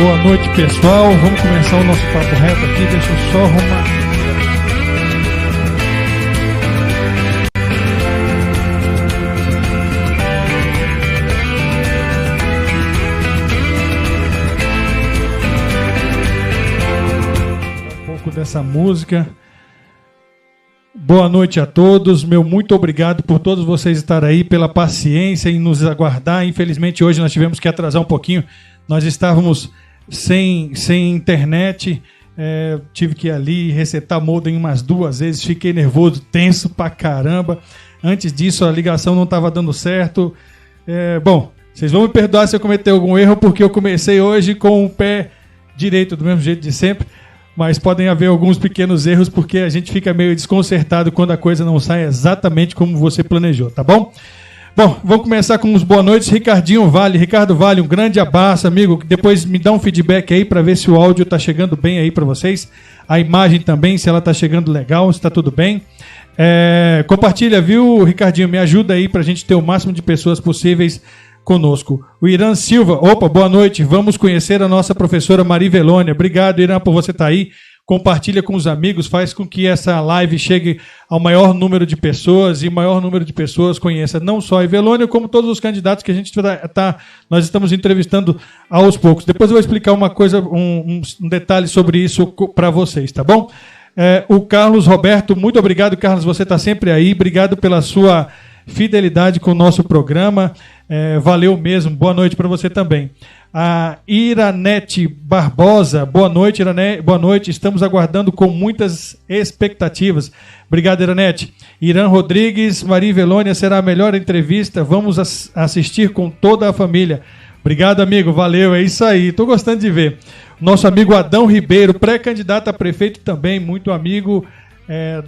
Boa noite, pessoal. Vamos começar o nosso papo reto aqui. Deixa eu só arrumar. Um pouco dessa música. Boa noite a todos, meu muito obrigado por todos vocês estarem aí, pela paciência em nos aguardar. Infelizmente hoje nós tivemos que atrasar um pouquinho, nós estávamos sem internet, tive que ir ali resetar modem umas 2 vezes, fiquei nervoso, tenso pra caramba. Antes disso a ligação não estava dando certo. Bom, vocês vão me perdoar se eu cometer algum erro, porque eu comecei hoje com o pé direito, do mesmo jeito de sempre. Mas podem haver alguns pequenos erros, porque a gente fica meio desconcertado quando a coisa não sai exatamente como você planejou, tá bom? Bom, vamos começar com uns boa noites. Ricardo Vale, um grande abraço, amigo. Depois me dá um feedback aí para ver se o áudio está chegando bem aí para vocês. A imagem também, se ela está chegando legal, se está tudo bem. Compartilha, viu, Ricardinho? Me ajuda aí para a gente ter o máximo de pessoas possíveis conosco. O Irã Silva, boa noite, vamos conhecer a nossa professora Maria Velônia. Obrigado, Irã, por você estar aí. Compartilha com os amigos, faz com que essa live chegue ao maior número de pessoas e o maior número de pessoas conheça não só a Velônia, como todos os candidatos que a gente nós estamos entrevistando aos poucos. Depois eu vou explicar uma coisa, um detalhe sobre isso para vocês, tá bom? O Carlos Roberto, muito obrigado, Carlos, você está sempre aí, obrigado pela sua fidelidade com o nosso programa, valeu mesmo, boa noite para você também. A Iranete Barbosa, boa noite, Iranete, boa noite, estamos aguardando com muitas expectativas. Obrigado, Iranete. Irã Rodrigues, Maria Velônia, será a melhor entrevista, vamos assistir com toda a família. Obrigado, amigo, valeu, é isso aí, estou gostando de ver. Nosso amigo Adão Ribeiro, pré-candidato a prefeito também, muito amigo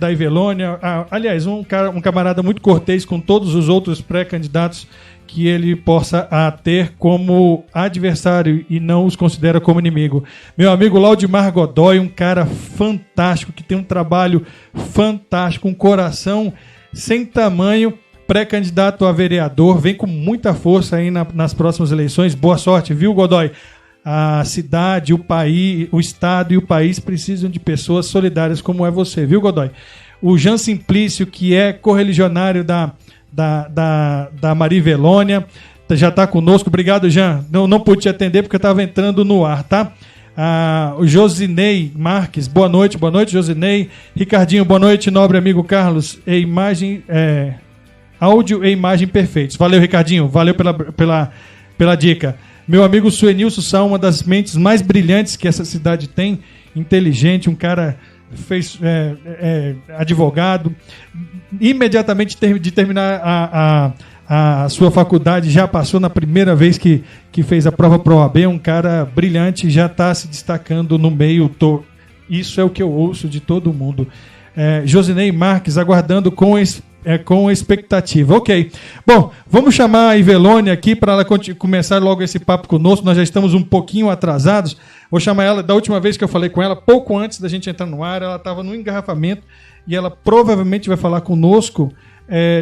da Velônia, aliás, um camarada muito cortês com todos os outros pré-candidatos que ele possa ter como adversário e não os considera como inimigo. Meu amigo Laudimar Godoy, um cara fantástico, que tem um trabalho fantástico, um coração sem tamanho, pré-candidato a vereador, vem com muita força aí nas próximas eleições. Boa sorte, viu, Godoy? A cidade, o país, o estado e o país precisam de pessoas solidárias como é você, viu, Godoy? O Jean Simplício, que é correligionário da Maria Velônia, já está conosco. Obrigado, Jean. Não pude te atender porque eu estava entrando no ar, tá? O Josinei Marques, boa noite, Josinei. Ricardinho, boa noite, nobre amigo Carlos. Áudio e imagem perfeitos. Valeu, Ricardinho, valeu pela dica. Meu amigo Suenilson Sá, uma das mentes mais brilhantes que essa cidade tem, inteligente, um cara advogado, imediatamente de terminar a sua faculdade, já passou na primeira vez que fez a prova pro OAB, um cara brilhante, já está se destacando no meio. Isso é o que eu ouço de todo mundo. Josinei Marques, aguardando com expectativa. Ok. Bom, vamos chamar a Velônia aqui para ela começar logo esse papo conosco. Nós já estamos um pouquinho atrasados. Vou chamar ela, da última vez que eu falei com ela, pouco antes da gente entrar no ar, ela estava no engarrafamento e ela provavelmente vai falar conosco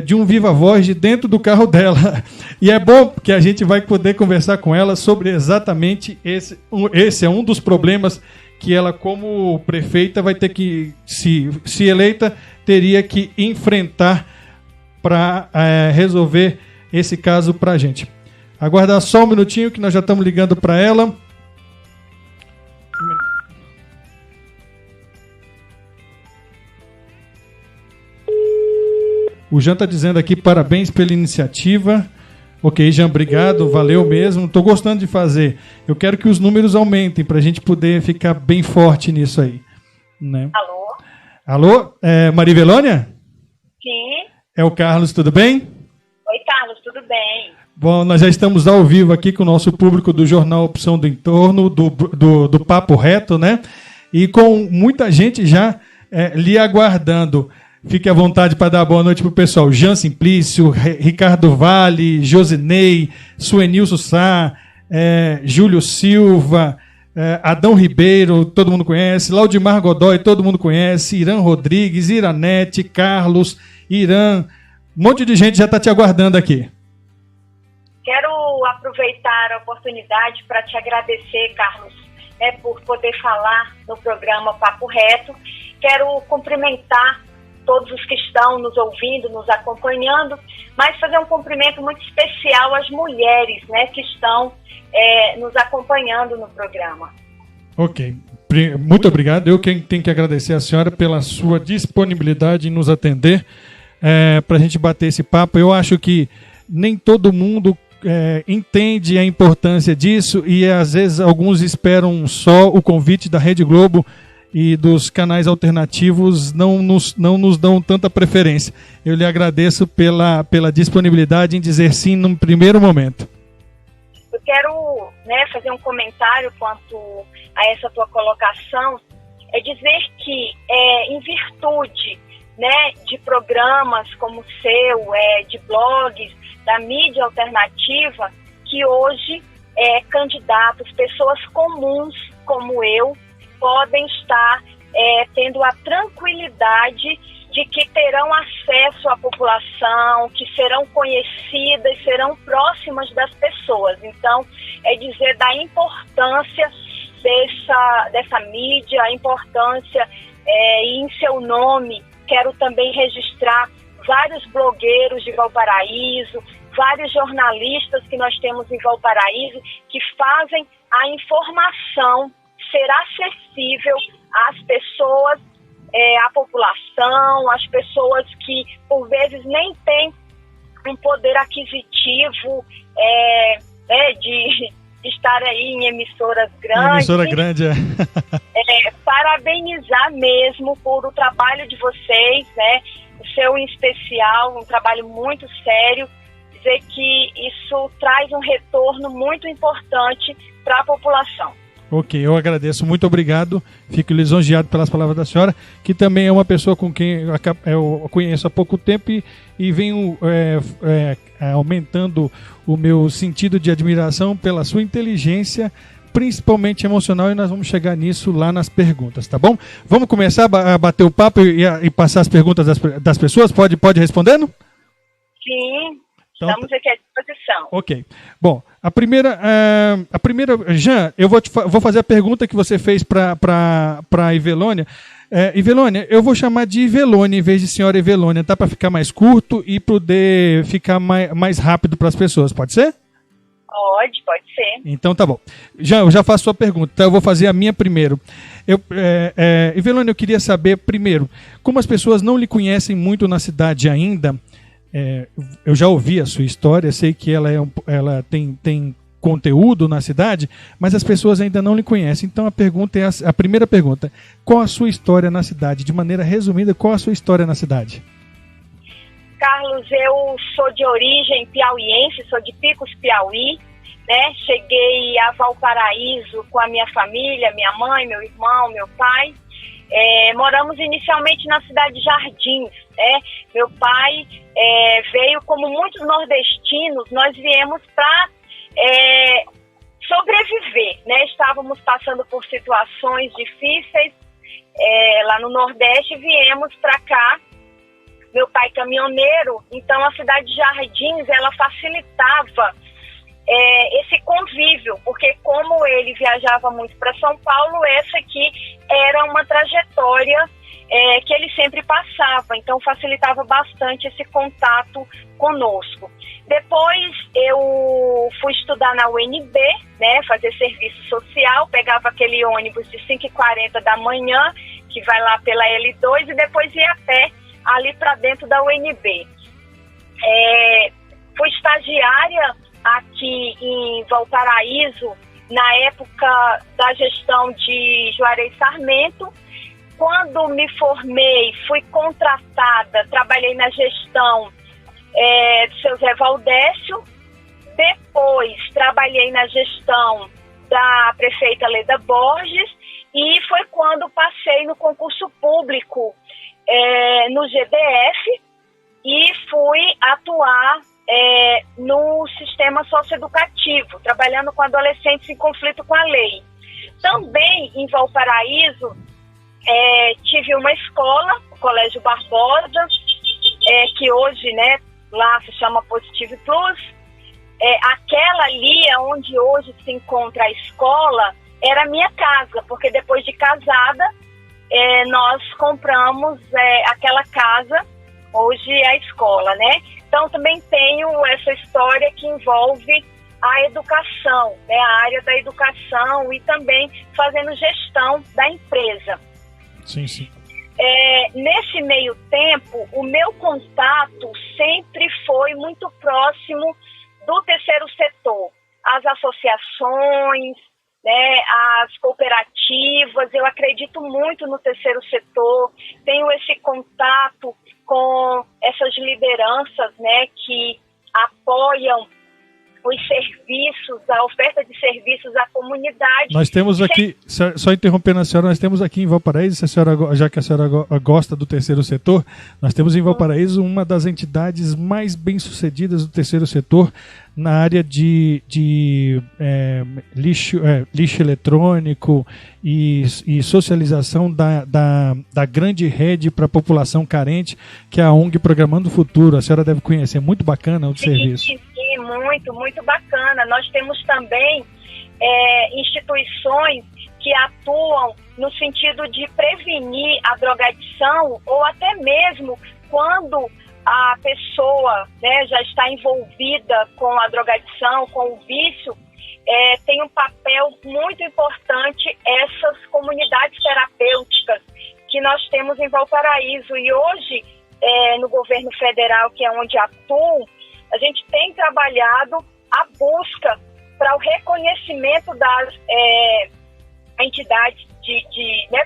de um viva voz de dentro do carro dela. E é bom porque a gente vai poder conversar com ela sobre exatamente esse é um dos problemas que ela, como prefeita, vai ter que, se eleita, teria que enfrentar para resolver esse caso para a gente. Aguardar só um minutinho que nós já estamos ligando para ela. O Jean está dizendo aqui, parabéns pela iniciativa. Ok, Jean, obrigado, valeu mesmo. Estou gostando de fazer. Eu quero que os números aumentem para a gente poder ficar bem forte nisso aí. Né? Alô? Maria Velônia? Sim. É o Carlos, tudo bem? Oi, Carlos, tudo bem? Bom, nós já estamos ao vivo aqui com o nosso público do Jornal Opção do Entorno, do Papo Reto, né? E com muita gente já lhe aguardando. Fique à vontade para dar boa noite para o pessoal. Jean Simplício, Ricardo Vale, Josinei, Suenilson Sá, Júlio Silva, Adão Ribeiro, todo mundo conhece, Laudimar Godoy, todo mundo conhece, Irã Rodrigues, Iranete, Carlos, Irã, um monte de gente já está te aguardando aqui. Quero aproveitar a oportunidade para te agradecer, Carlos, né, por poder falar no programa Papo Reto. Quero cumprimentar todos os que estão nos ouvindo, nos acompanhando, mas fazer um cumprimento muito especial às mulheres, né, que estão nos acompanhando no programa. Ok. Muito obrigado. Eu tenho que agradecer a senhora pela sua disponibilidade em nos atender para a gente bater esse papo. Eu acho que nem todo mundo entende a importância disso e às vezes alguns esperam só o convite da Rede Globo e dos canais alternativos não nos dão tanta preferência. Eu lhe agradeço pela disponibilidade em dizer sim no primeiro momento. Eu quero, né, fazer um comentário quanto a essa tua colocação, dizer que em virtude, né, de programas como o seu, de blogs, da mídia alternativa, que hoje candidatos, pessoas comuns como eu, podem estar tendo a tranquilidade de que terão acesso à população, que serão conhecidas, serão próximas das pessoas. Então, dizer da importância dessa mídia, a importância, e em seu nome, quero também registrar vários blogueiros de Valparaíso, vários jornalistas que nós temos em Valparaíso, que fazem a informação ser acessível às pessoas, à população, às pessoas que por vezes nem têm um poder aquisitivo de estar aí em emissoras grandes. Emissora grande, parabenizar mesmo por o trabalho de vocês, né? O seu em especial, um trabalho muito sério, dizer que isso traz um retorno muito importante para a população. Ok, eu agradeço, muito obrigado, fico lisonjeado pelas palavras da senhora, que também é uma pessoa com quem eu conheço há pouco tempo e venho aumentando o meu sentido de admiração pela sua inteligência, principalmente emocional, e nós vamos chegar nisso lá nas perguntas, tá bom? Vamos começar a bater o papo e passar as perguntas das pessoas? Pode respondendo? Sim. Então, estamos aqui à disposição. Ok. Bom, a primeira, Jean, eu vou fazer a pergunta que você fez para a Ivelônia. Ivelônia, eu vou chamar de Ivelônia em vez de senhora Ivelônia, tá? Para ficar mais curto e poder ficar mais rápido para as pessoas, pode ser? Pode ser. Então tá bom. Jean, eu já faço a sua pergunta, então eu vou fazer a minha primeiro. Ivelônia, eu queria saber, primeiro, como as pessoas não lhe conhecem muito na cidade ainda. Eu já ouvi a sua história, sei que ela tem conteúdo na cidade, mas as pessoas ainda não lhe conhecem. Então a primeira pergunta: qual a sua história na cidade? De maneira resumida, qual a sua história na cidade? Carlos, eu sou de origem piauiense, sou de Picos, Piauí, né? Cheguei a Valparaíso com a minha família, minha mãe, meu irmão, meu pai. Moramos inicialmente na cidade de Jardins, né? Meu pai veio, como muitos nordestinos, nós viemos para sobreviver, né? Estávamos passando por situações difíceis lá no Nordeste, viemos para cá. Meu pai caminhoneiro, então a cidade de Jardins, ela facilitava esse convívio, porque como ele viajava muito para São Paulo, essa aqui era uma trajetória que ele sempre passava, então facilitava bastante esse contato conosco. Depois eu fui estudar na UNB, né, fazer serviço social, pegava aquele ônibus de 5h40 da manhã, que vai lá pela L2, e depois ia a pé ali para dentro da UNB. Fui estagiária aqui em Valparaíso, na época da gestão de Juarez Sarmento. Quando me formei, fui contratada, trabalhei na gestão do seu Zé Valdécio. Depois, trabalhei na gestão da prefeita Leda Borges, e foi quando passei no concurso público no GDF e fui atuar no sistema socioeducativo, trabalhando com adolescentes em conflito com a lei. Também em Valparaíso tive uma escola, o Colégio Barbosa, que hoje, né, lá se chama Positive Plus. Aquela ali, onde hoje se encontra a escola, era a minha casa, porque depois de casada, nós compramos aquela casa, hoje é a escola, né? Então também tenho essa história que envolve a educação, né? A área da educação e também fazendo gestão da empresa. Sim, sim. Nesse meio tempo, o meu contato sempre foi muito próximo do terceiro setor, as associações, né, as cooperativas. Eu acredito muito no terceiro setor, tenho esse contato com essas lideranças, né, que apoiam os serviços, a oferta de serviços à comunidade. Nós temos aqui, só interrompendo a senhora, nós temos aqui em Valparaíso, já que a senhora gosta do terceiro setor, nós temos em Valparaíso uma das entidades mais bem-sucedidas do terceiro setor na área de lixo eletrônico e socialização da grande rede para a população carente, que é a ONG Programando o Futuro. A senhora deve conhecer, muito bacana o serviço. Sim, muito bacana. Nós temos também instituições que atuam no sentido de prevenir a drogadição, ou até mesmo quando a pessoa, né, já está envolvida com a drogadição, com o vício, tem um papel muito importante essas comunidades terapêuticas que nós temos em Valparaíso. E hoje, no governo federal, que é onde atuo, a gente tem trabalhado a busca para o reconhecimento das entidades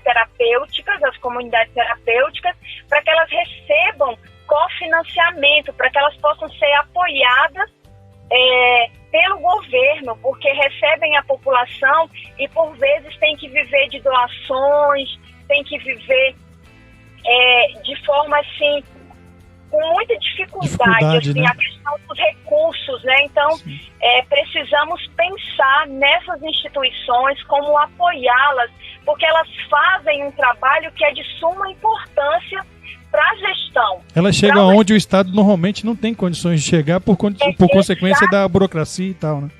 terapêuticas, as comunidades terapêuticas, para que elas recebam cofinanciamento, para que elas possam ser apoiadas pelo governo, porque recebem a população e por vezes tem que viver de doações, tem que viver de forma assim, com muita dificuldade assim, né? A questão dos recursos, né? Então, precisamos pensar nessas instituições, como apoiá-las, porque elas fazem um trabalho que é de suma importância para a gestão. Elas chegam onde o Estado normalmente não tem condições de chegar por consequência da burocracia e tal, né?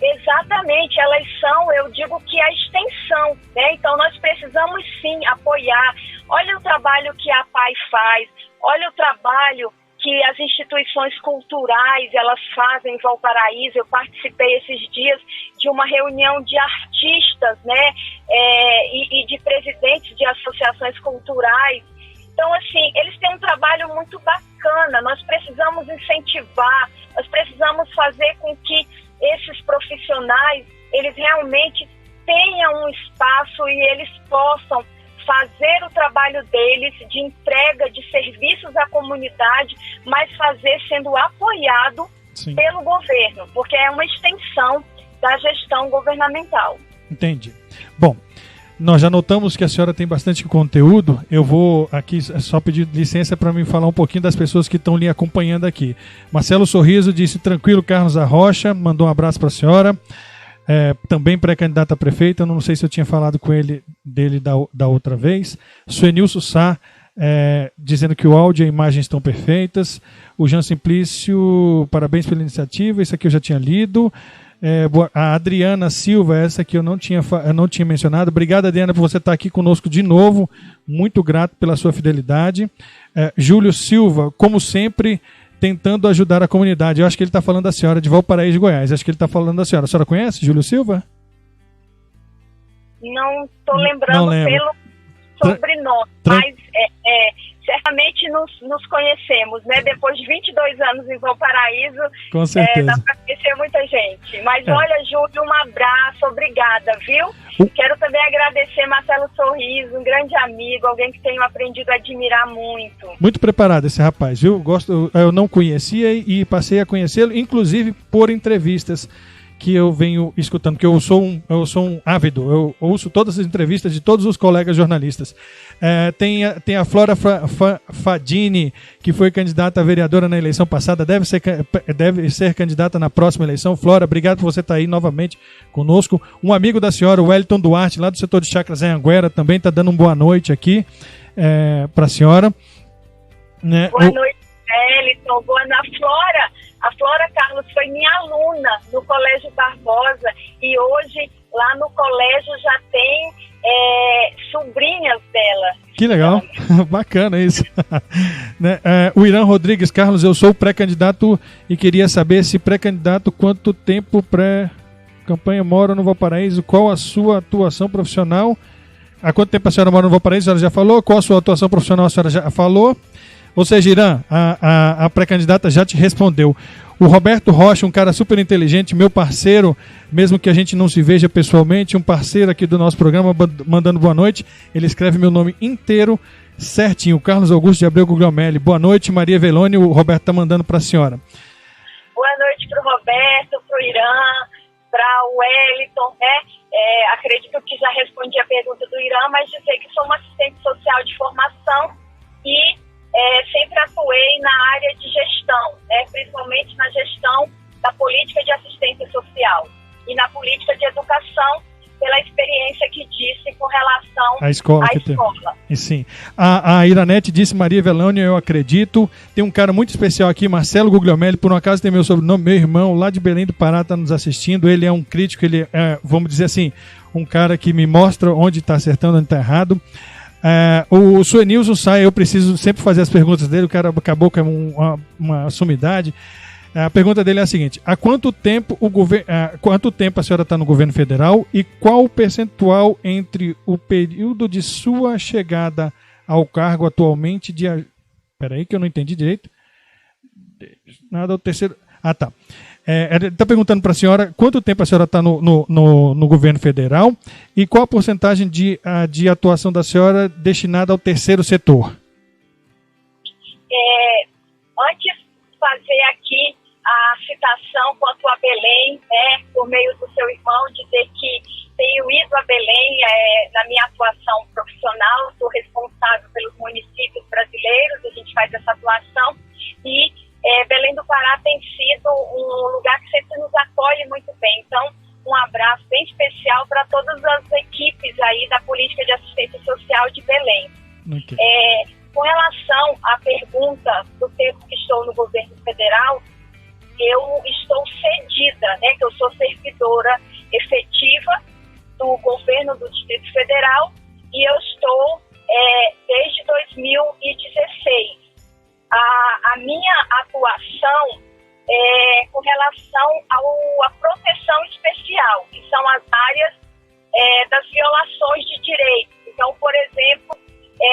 Exatamente, elas são, eu digo que a extensão, né? Então nós precisamos sim apoiar. Olha o trabalho que a PAI faz, olha o trabalho que as instituições culturais elas fazem em Valparaíso. Eu participei esses dias de uma reunião de artistas, né? E de presidentes de associações culturais. Então, assim, eles têm um trabalho muito bacana. Nós precisamos incentivar, nós precisamos fazer com que esses profissionais, eles realmente tenham um espaço e eles possam fazer o trabalho deles de entrega de serviços à comunidade, mas fazer sendo apoiado pelo governo, porque é uma extensão da gestão governamental. Entendi. Bom, nós já notamos que a senhora tem bastante conteúdo. Eu vou aqui só pedir licença para me falar um pouquinho das pessoas que estão lhe acompanhando aqui. Marcelo Sorriso disse: tranquilo, Carlos Arrocha, mandou um abraço para a senhora. Também pré-candidato a prefeito, eu não sei se eu tinha falado com dele da outra vez. Suenilson Sá, dizendo que o áudio e a imagem estão perfeitas. O Jean Simplício, parabéns pela iniciativa, isso aqui eu já tinha lido. A Adriana Silva, essa que eu não tinha mencionado. Obrigado, Adriana, por você estar aqui conosco de novo. Muito grato pela sua fidelidade. Júlio Silva, como sempre, tentando ajudar a comunidade. Eu acho que ele está falando da senhora de Valparaíso de Goiás. Acho que ele está falando da senhora. A senhora conhece Júlio Silva? Não estou lembrando pelo sobrenome, mas certamente nos conhecemos, né? Depois de 22 anos em Valparaíso, com certeza. Dá para conhecer muita gente. Mas olha, Júlio, um abraço, obrigada, viu? Quero também agradecer Marcelo Sorriso, um grande amigo, alguém que tenho aprendido a admirar muito. Muito preparado esse rapaz, viu? Eu não conhecia e passei a conhecê-lo, inclusive por entrevistas que eu venho escutando, porque eu sou um ávido, eu ouço todas as entrevistas de todos os colegas jornalistas. Tem a Flora Fadini, que foi candidata a vereadora na eleição passada, deve ser candidata na próxima eleição. Flora, obrigado por você estar aí novamente conosco. Um amigo da senhora, o Wellington Duarte, lá do setor de Chacras em Anguera, também está dando uma boa noite aqui para a senhora. Boa noite, Wellington. Boa noite, Flora. A Flora Carlos foi minha aluna no Colégio Barbosa e hoje lá no colégio já tem sobrinhas dela. Que legal, bacana isso. Né? O Irã Rodrigues, Carlos, eu sou pré-candidato e queria saber se pré-candidato, quanto tempo pré-campanha mora no Valparaíso, qual a sua atuação profissional? Há quanto tempo a senhora mora no Valparaíso? A senhora já falou. Qual a sua atuação profissional? A senhora já falou. Ou seja, Irã, a pré-candidata já te respondeu. O Roberto Rocha, um cara super inteligente, meu parceiro, mesmo que a gente não se veja pessoalmente, um parceiro aqui do nosso programa, mandando boa noite. Ele escreve meu nome inteiro certinho. Carlos Augusto de Abreu Guglielmelli. Boa noite, Maria Velone. O Roberto está mandando para a senhora. Boa noite para o Roberto, para o Irã, para o Wellington, né? Acredito que já respondi a pergunta do Irã, mas dizer que sou uma assistente social de formação e sempre atuei na área de gestão, né? Principalmente na gestão da política de assistência social e na política de educação, pela experiência que disse com relação à escola. E sim. A Iranete disse, Maria Velone, eu acredito. Tem um cara muito especial aqui, Marcelo Guglielmelli, por um acaso tem meu sobrenome, meu irmão, lá de Belém do Pará, está nos assistindo. Ele é um crítico, ele é, vamos dizer assim, um cara que me mostra onde está acertando, onde está errado. O Suenilson sai, eu preciso sempre fazer as perguntas dele, o cara acabou com uma sumidade. A pergunta dele é a seguinte: há quanto tempo a senhora está no governo federal e qual o percentual entre o período de sua chegada ao cargo atualmente de... Peraí que eu não entendi direito. Nada, o terceiro... Ah, tá. Ele está perguntando para a senhora quanto tempo a senhora está no governo federal e qual a porcentagem de atuação da senhora destinada ao terceiro setor. Antes de fazer aqui a citação quanto a Belém, né, por meio do seu irmão, dizer que tenho ido a Belém na minha atuação profissional, sou responsável pelos municípios brasileiros, a gente faz essa atuação e Belém do Pará tem sido um lugar que sempre nos acolhe muito bem. Então, um abraço bem especial para todas as equipes aí da Política de Assistência Social de Belém. Okay. Com relação à pergunta do tempo que estou no governo federal, eu estou cedida, né, que eu sou servidora efetiva do governo do Distrito Federal e eu estou desde 2016. A minha atuação com relação à proteção especial, que são as áreas das violações de direitos. Então, por exemplo,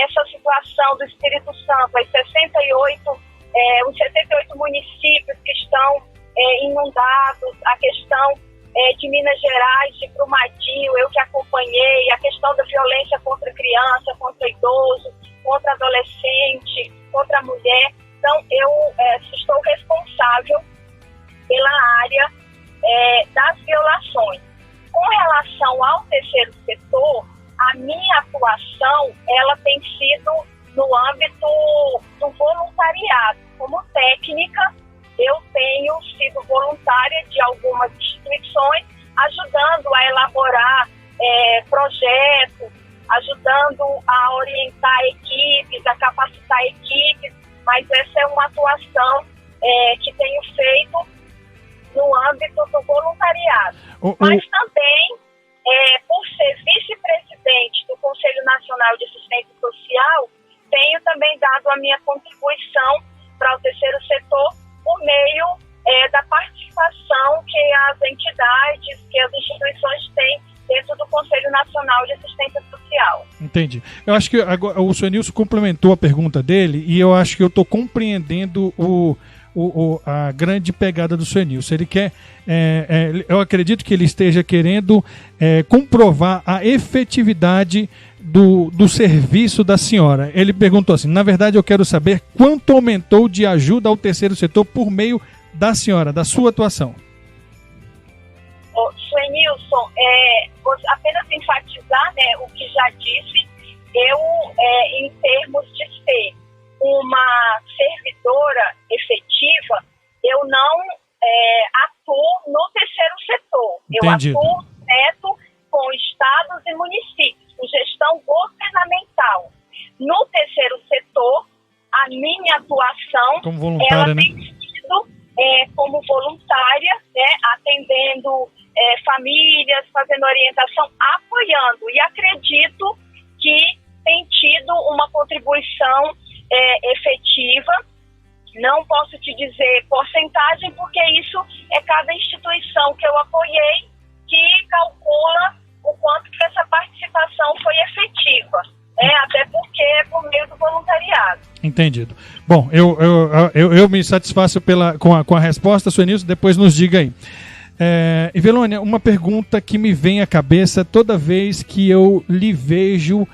essa situação do Espírito Santo, os 68 municípios que estão inundados, a questão de Minas Gerais, de Brumadinho, eu que acompanhei, a questão da violência contra criança, contra idoso, contra adolescente, contra mulher. Então, eu estou responsável pela área das violações. Com relação ao terceiro setor, a minha atuação ela tem sido no âmbito do voluntariado. Como técnica, eu tenho sido voluntária de algumas instituições, ajudando a elaborar projetos, ajudando a orientar equipes, a capacitar equipes, mas essa é uma atuação que tenho feito no âmbito do voluntariado. Mas também, por ser vice-presidente do Conselho Nacional de Assistência Social, tenho também dado a minha contribuição para o terceiro setor por meio da participação que as entidades, que as instituições têm dentro do Conselho Nacional de Assistência Social. Entendi. Eu acho que agora, o senhor Nilson complementou a pergunta dele e eu acho que eu estou compreendendo a grande pegada do senhor Nilson. Ele quer, eu acredito que ele esteja querendo comprovar a efetividade do serviço da senhora. Ele perguntou assim: na verdade eu quero saber quanto aumentou de ajuda ao terceiro setor por meio da senhora, da sua atuação. Suenilson, apenas enfatizar, né, o que já disse, eu, em termos de ser uma servidora efetiva, eu não atuo no terceiro setor. Entendido. Eu atuo direto com estados e municípios, com gestão governamental. No terceiro setor, a minha atuação como voluntária, ela tem sido como voluntária, né, atendendo famílias, fazendo orientação, apoiando. E acredito que tem tido uma contribuição efetiva. Não posso te dizer porcentagem, porque isso é cada instituição que eu apoiei que calcula o quanto que essa participação foi efetiva. Até porque é por meio do voluntariado. Entendido. Bom, eu me satisfaço com a resposta, Suenilson, depois nos diga aí. Ivelônia, uma pergunta que me vem à cabeça toda vez que eu lhe vejo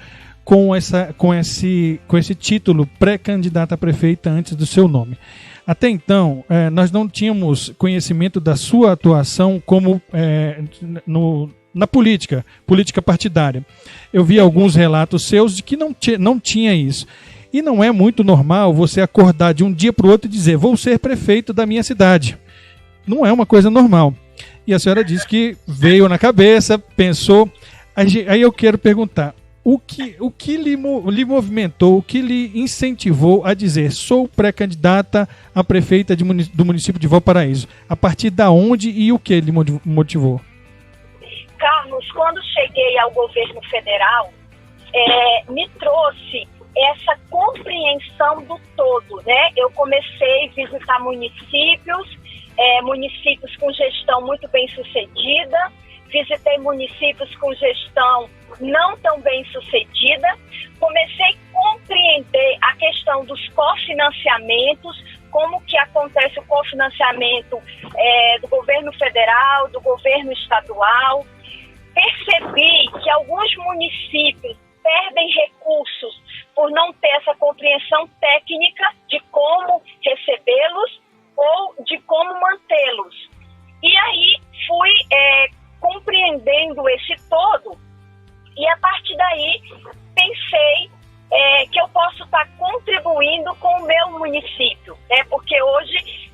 com esse título, pré-candidata a prefeita antes do seu nome. Até então, nós não tínhamos conhecimento da sua atuação como na política partidária. Eu vi alguns relatos seus de que não tinha isso. E não é muito normal você acordar de um dia para o outro e dizer, vou ser prefeito da minha cidade. Não é uma coisa normal. E a senhora disse que veio na cabeça, pensou. Aí eu quero perguntar, o que lhe movimentou, o que lhe incentivou a dizer, sou pré-candidata a prefeita do município de Valparaíso? A partir da onde e o que lhe motivou? Carlos, quando cheguei ao governo federal, me trouxe essa compreensão do todo, né? Eu comecei a visitar municípios com gestão muito bem sucedida, visitei municípios com gestão não tão bem sucedida, comecei a compreender a questão dos cofinanciamentos, como que acontece o cofinanciamento do governo federal, do governo estadual. Percebi que alguns municípios perdem recursos por não ter essa compreensão técnica de como recebê-los ou de como mantê-los. E aí fui compreendendo esse todo e a partir daí pensei que eu posso estar contribuindo com o meu município, né? Porque hoje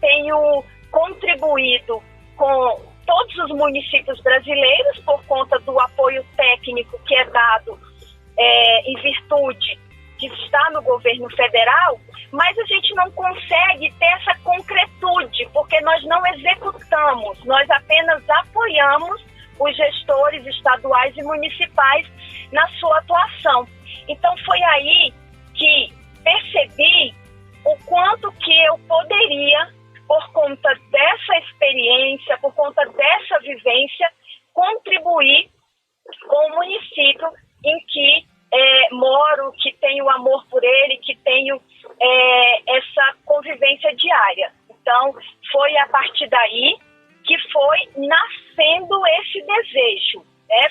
tenho contribuído com todos os municípios brasileiros por conta do apoio técnico que é dado em virtude de estar no governo federal, mas a gente não consegue ter essa concretude, porque nós não executamos, nós apenas apoiamos os gestores estaduais e municipais na sua atuação. Então foi aí que percebi o quanto que eu poderia, por conta dessa experiência, por conta dessa vivência, contribuir com o município em que moro, que tenho amor por ele, que tenho essa convivência diária. Então, foi a partir daí que foi nascendo esse desejo,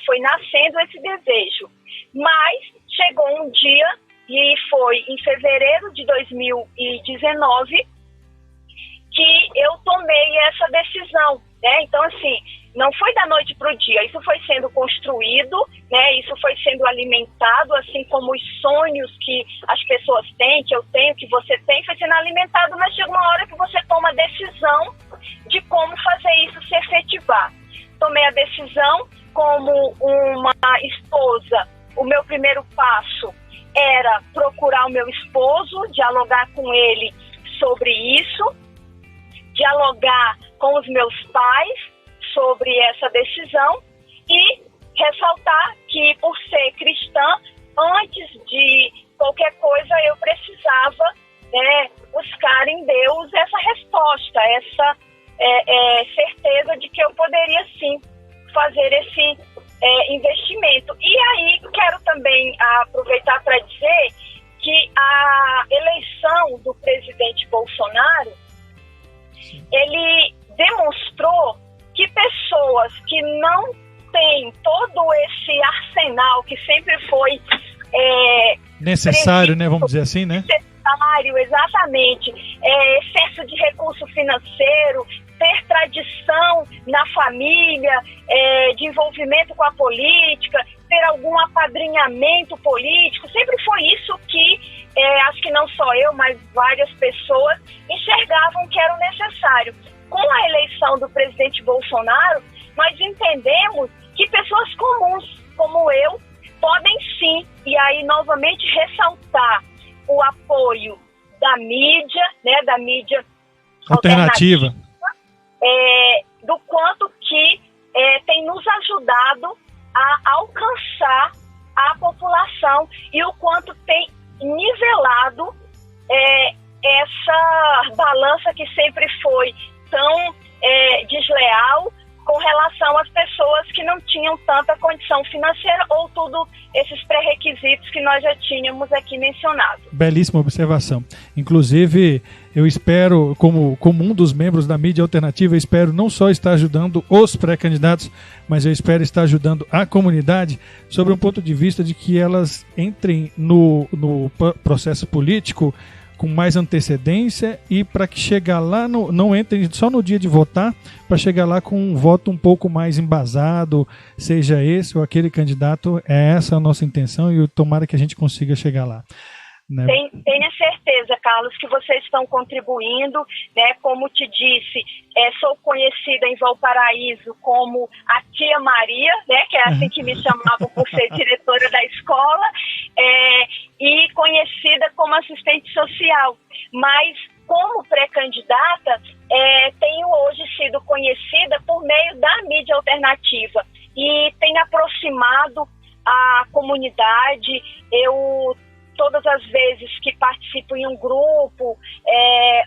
foi nascendo esse desejo. Mas chegou um dia, e foi em fevereiro de 2019, que eu tomei essa decisão, né? Então, assim, não foi da noite para o dia, isso foi sendo construído, né? Isso foi sendo alimentado, assim como os sonhos que as pessoas têm, que eu tenho, que você tem, foi sendo alimentado, mas chega uma hora que você toma a decisão de como fazer isso se efetivar. Tomei a decisão como uma esposa, o meu primeiro passo era procurar o meu esposo, dialogar com ele sobre isso, dialogar com os meus pais sobre essa decisão e ressaltar que, por ser cristã, antes de qualquer coisa eu precisava buscar em Deus essa resposta, essa certeza de que eu poderia sim fazer esse investimento. E aí quero também aproveitar para dizer que a eleição do presidente Bolsonaro, ele demonstrou que pessoas que não têm todo esse arsenal que sempre foi necessário, né? Vamos dizer assim, né? Necessário, exatamente. Excesso de recurso financeiro, ter tradição na família, de envolvimento com a política, ter algum apadrinhamento político, sempre foi isso que acho que não só eu, mas várias pessoas enxergavam que era o necessário. Com a eleição do presidente Bolsonaro, nós entendemos que pessoas comuns, como eu, podem sim, e aí novamente ressaltar o apoio da mídia, né, da mídia alternativa. Do quanto que tem nos ajudado a alcançar a população e o quanto tem nivelado essa balança que sempre foi tão desleal com relação às pessoas que não tinham tanta condição financeira ou tudo esses pré-requisitos que nós já tínhamos aqui mencionado. Belíssima observação. Inclusive, eu espero, como um dos membros da mídia alternativa, eu espero não só estar ajudando os pré-candidatos, mas eu espero estar ajudando a comunidade sobre um ponto de vista de que elas entrem no processo político com mais antecedência e para que chegar lá, não entrem só no dia de votar, para chegar lá com um voto um pouco mais embasado, seja esse ou aquele candidato. É essa a nossa intenção e tomara que a gente consiga chegar lá. Né? Tenha certeza, Carlos, que vocês estão contribuindo, né? Como te disse, sou conhecida em Valparaíso como a Tia Maria, né? Que é assim que me chamavam por ser diretora da escola, e conhecida como assistente social. Mas, como pré-candidata, tenho hoje sido conhecida por meio da mídia alternativa e tem aproximado a comunidade. Todas as vezes que participo em um grupo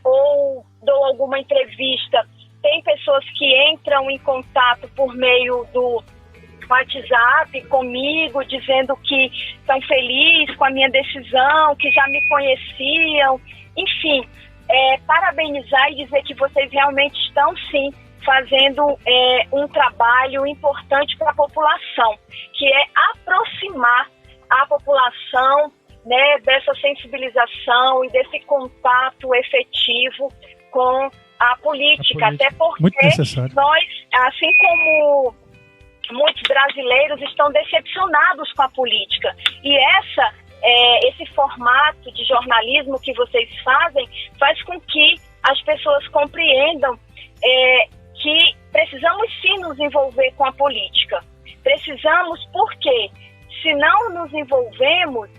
ou dou alguma entrevista, tem pessoas que entram em contato por meio do WhatsApp comigo, dizendo que estão felizes com a minha decisão, que já me conheciam. Enfim, parabenizar e dizer que vocês realmente estão, sim, fazendo um trabalho importante para a população, que é aproximar a população, né, dessa sensibilização e desse contato efetivo com a política. Até porque nós, assim como muitos brasileiros, estão decepcionados com a política. E esse formato de jornalismo que vocês fazem faz com que as pessoas compreendam que precisamos sim nos envolver com a política. Precisamos porque, se não nos envolvemos,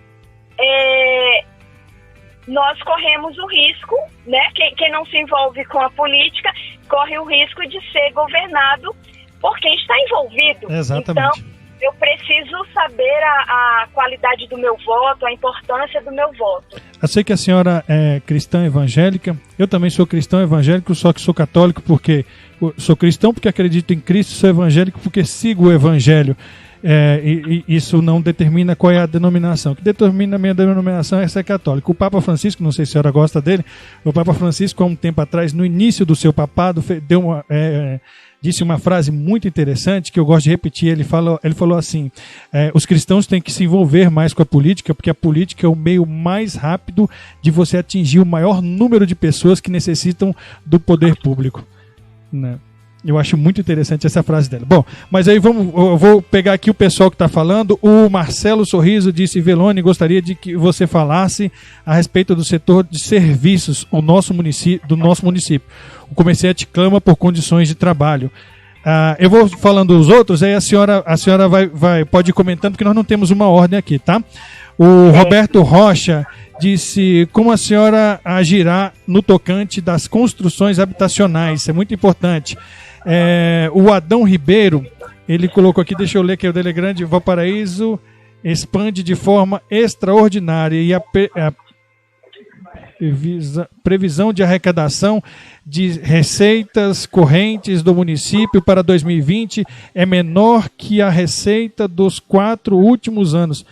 nós corremos o risco, né? Quem não se envolve com a política corre o risco de ser governado por quem está envolvido. Exatamente. Então, eu preciso saber a qualidade do meu voto, a importância do meu voto. Eu sei que a senhora é cristã evangélica, eu também sou cristão evangélico, só que sou católico porque sou cristão porque acredito em Cristo, sou evangélico porque sigo o evangelho. E isso não determina qual é a denominação. O que determina a minha denominação é ser católico. O Papa Francisco, não sei se a senhora gosta dele, o Papa Francisco, há um tempo atrás, no início do seu papado, disse uma frase muito interessante que eu gosto de repetir. Ele falou assim: os cristãos têm que se envolver mais com a política, porque a política é o meio mais rápido de você atingir o maior número de pessoas que necessitam do poder público. Né? Eu acho muito interessante essa frase dela. Bom, mas aí eu vou pegar aqui o pessoal que está falando. O Marcelo Sorriso disse: Velone, gostaria de que você falasse a respeito do setor de serviços do nosso município. O comerciante clama por condições de trabalho. Eu vou falando os outros, aí a senhora pode ir comentando, porque nós não temos uma ordem aqui, tá? O Roberto Rocha disse: como a senhora agirá no tocante das construções habitacionais? Isso é muito importante. O Adão Ribeiro, ele colocou aqui, deixa eu ler que é o dele grande: Valparaíso expande de forma extraordinária e a previsão de arrecadação de receitas correntes do município para 2020 é menor que a receita dos 4 últimos anos.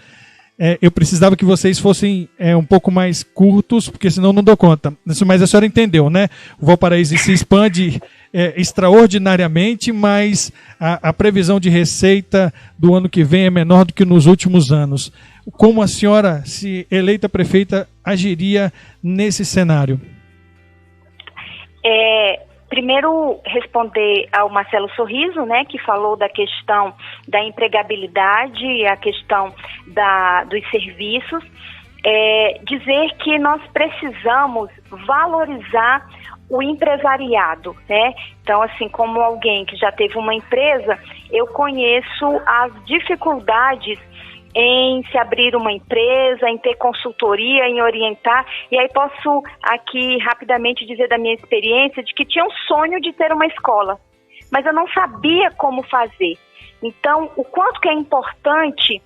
Eu precisava que vocês fossem um pouco mais curtos, porque senão não dou conta. Mas a senhora entendeu, né? O Valparaíso se expande extraordinariamente, mas a previsão de receita do ano que vem é menor do que nos últimos anos. Como a senhora, se eleita prefeita, agiria nesse cenário? Primeiro, responder ao Marcelo Sorriso, né, que falou da questão da empregabilidade e a questão dos serviços. Dizer que nós precisamos valorizar o empresariado, né? Então, assim, como alguém que já teve uma empresa, eu conheço as dificuldades em se abrir uma empresa, em ter consultoria, em orientar. E aí posso aqui rapidamente dizer da minha experiência de que tinha um sonho de ter uma escola, mas eu não sabia como fazer. Então, o quanto que é importante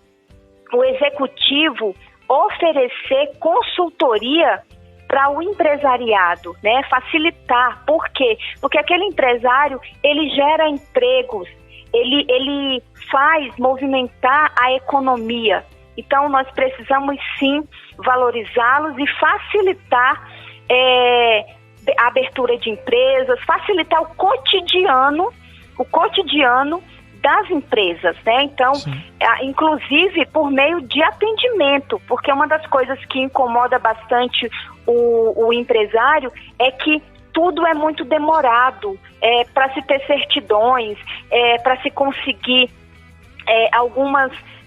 o executivo oferecer consultoria para o empresariado, né? Facilitar. Por quê? Porque aquele empresário, ele gera empregos, ele faz movimentar a economia. Então, nós precisamos, sim, valorizá-los e facilitar a abertura de empresas, facilitar o cotidiano das empresas, né? Então, inclusive por meio de atendimento, porque uma das coisas que incomoda bastante o empresário é que tudo é muito demorado, para se ter certidões, para se conseguir